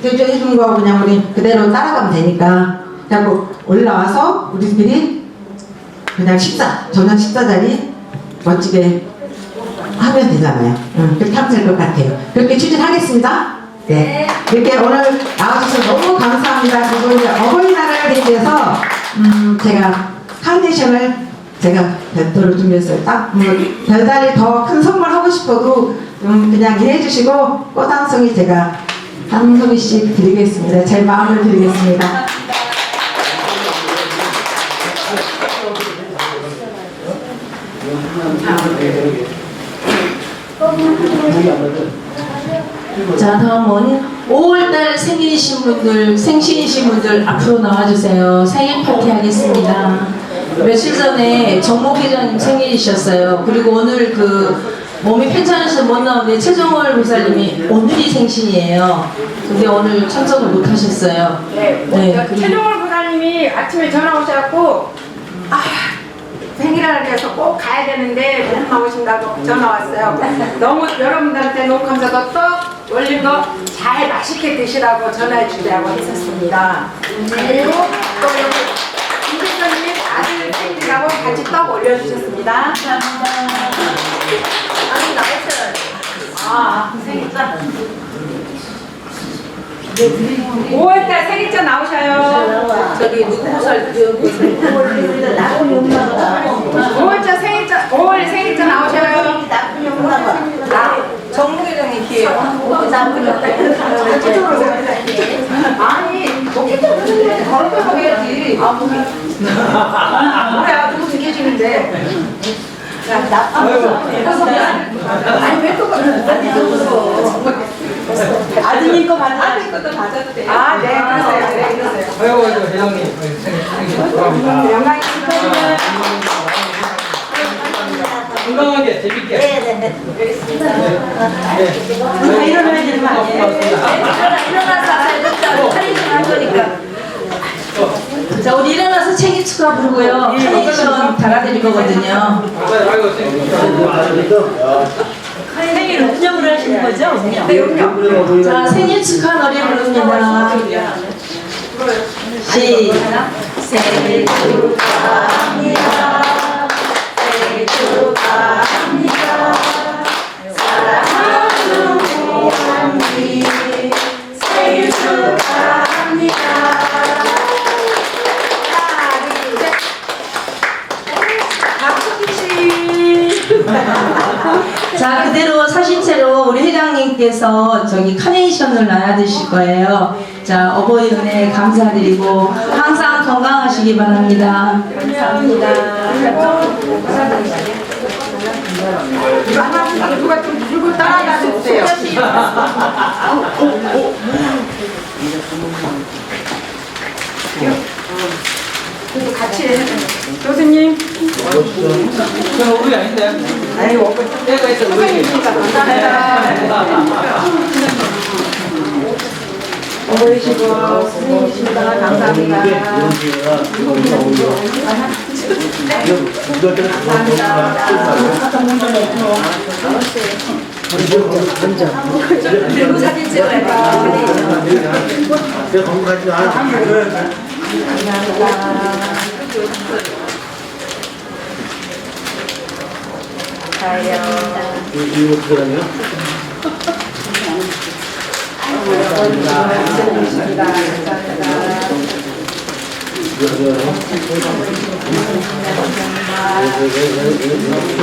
대주해 주는 거하고 그냥 우리 그대로 따라가면 되니까 그래갖고 올라와서 우리끼리 그냥 저녁 식사 자리 멋지게 하면 되잖아요. 그렇게 하면 될 것 같아요. 그렇게 추진하겠습니다. 네. 이렇게 오늘 나와주셔서 너무 감사합니다. 그리고 이제 어버이날을 대비해서 제가 카네이션을 제가 별도로 준비했어요. 딱 별다리 더 큰 선물 하고 싶어도 그냥 이해해 주시고 꽃 한 송이 제가 한 송이씩 드리겠습니다. 제 마음을 드리겠습니다. 자, 다음은 5월달 생신이신 분들 앞으로 나와주세요. 생일 파티 하겠습니다. 며칠 전에 정모 회장님 생일이셨어요. 그리고 오늘 몸이 편찮으셔서 못 나오는데 최정월 보살님이 오늘이 생신이에요. 근데 오늘 참석을 못 하셨어요. 네. 최정월 보살님이 아침에 전화 오셔갖고 생일하라 그래서 꼭 가야 되는데 못 나오신다고 전화 왔어요. 너무 여러분들한테 너무 감사하고 떡 올린 거 잘 맛있게 드시라고 전화해 주라고 했었습니다. 그리고 또 여기 김대표님이 아들 생일이라고 같이 떡 올려주셨습니다. 감사합니다. 아니 나왔어요. 생일자. 5월달 생일자 나오셔요. 저기 누구 보살 5월 생일자 나오셔요. 정모 회장님 기회요. 아니, 도끼도 걸어서 해야지. 뭐야, 누구 지켜주는데. 아니, 왜 또 아드님 거 받아. 아들 것도 받아도 돼요. 아, 네, 그러세요. 네, 그러세요. 아이고, 회장님 생일 축하합니다. 영광입니다. 건강하게 재밌게. 다 일어나야 되는 거 아니에요? 일어나서 할 거니까. 자, 우리 일어나서 생일 축하 부르고요. 카네이션 달아드릴 거거든요. 아이고, 생일 운영을 하시는 거죠? 네, 음료. 자, 생일 축하 노래 부릅니다. 시작. 생일 축하합니다. 생일 축하합니다. 사랑하는 고양이 생일 축하합니다. 자, 그대로 사진채로 우리 회장님께서 저기 카네이션을 나눠드실 거예요. 자, 어버이 은혜 감사드리고 항상 건강하시기 바랍니다. 감사합니다. 이거 하나 누가 좀 들고 따라가 주세요. 이거 같이 해. 교수님. 저는 우리 아닌데. 아니, 내가 있어, 우리. 어버이시고 스님이십니다. 감사합니다. 그리고 사진 찍어야 내가 건강하지 않아. 이거 어떻게 하냐? 감사합니다.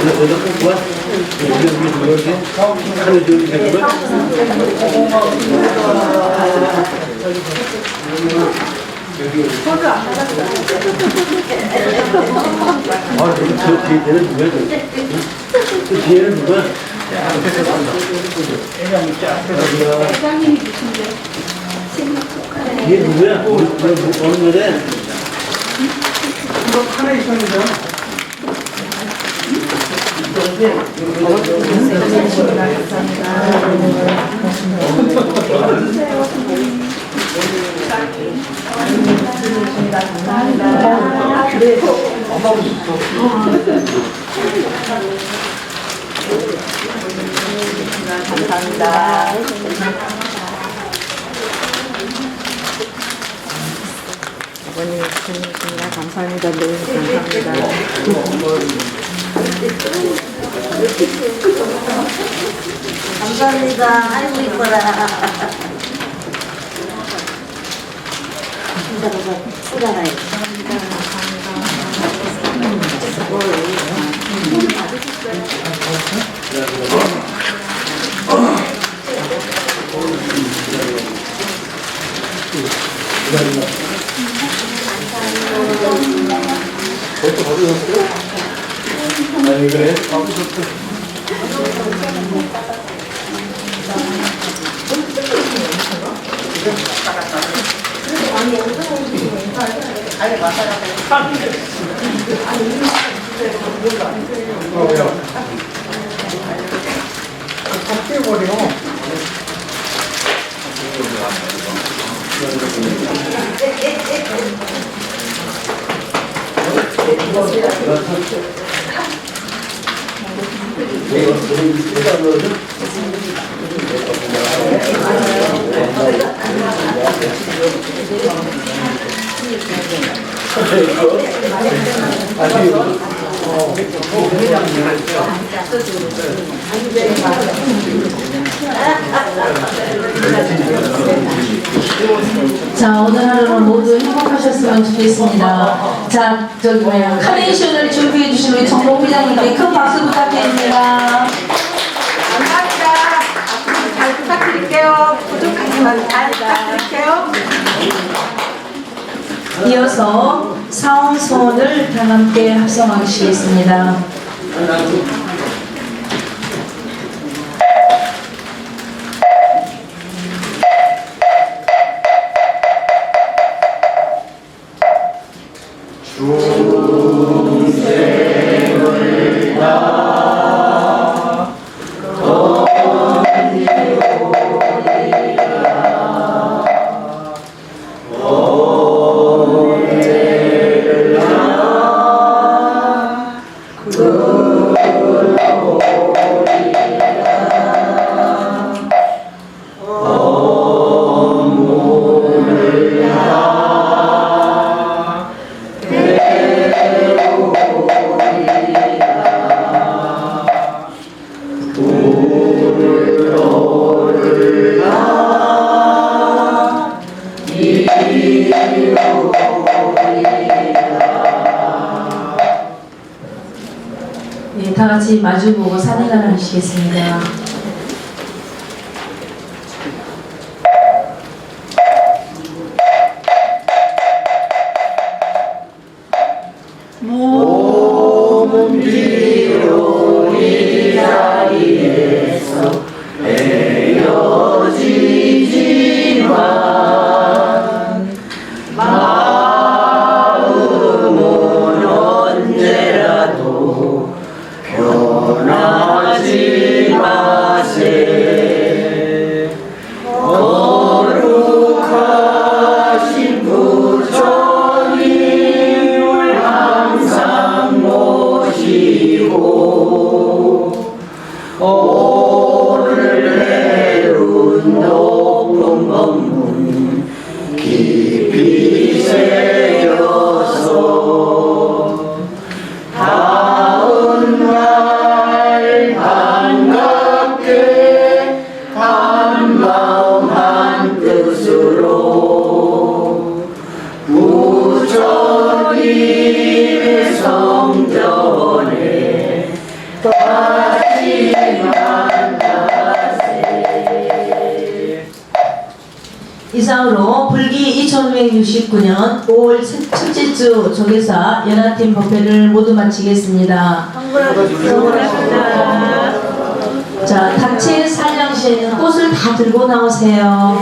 여기다 꼭 봐. 여기 이렇게 하루 종일 되는 거야? 아, 저기 저 뒤에는 누구야? 그 뒤에는 누구야? 뒤에 누구야? 어느 노래? 어머니 고맙습니다. 감사합니다. 늘 감사합니다. 감사합니다. 아이고 이뻐라. 수고하네. 아니 그래? 자, 오늘 하루는 모두 행복하셨으면 좋겠습니다. 자, 저기 뭐야, 카네이션을 준비해 주신 우리 정봉 회장님께 큰 박수 부탁드립니다. 감사합니다. 앞으로 잘 부탁드릴게요. 부족하지만 잘 부탁드릴게요. 이어서 사원소원을 다 함께 합성하시겠습니다. 네, 다 같이 마주보고 산행을 하시겠습니다. 변하지 마. 마지막으로 불기 2569년 5월 첫째 주 조계사 연합팀 법회를 모두 마치겠습니다. 자, 단체 살량시에는 꽃을 다 들고 나오세요.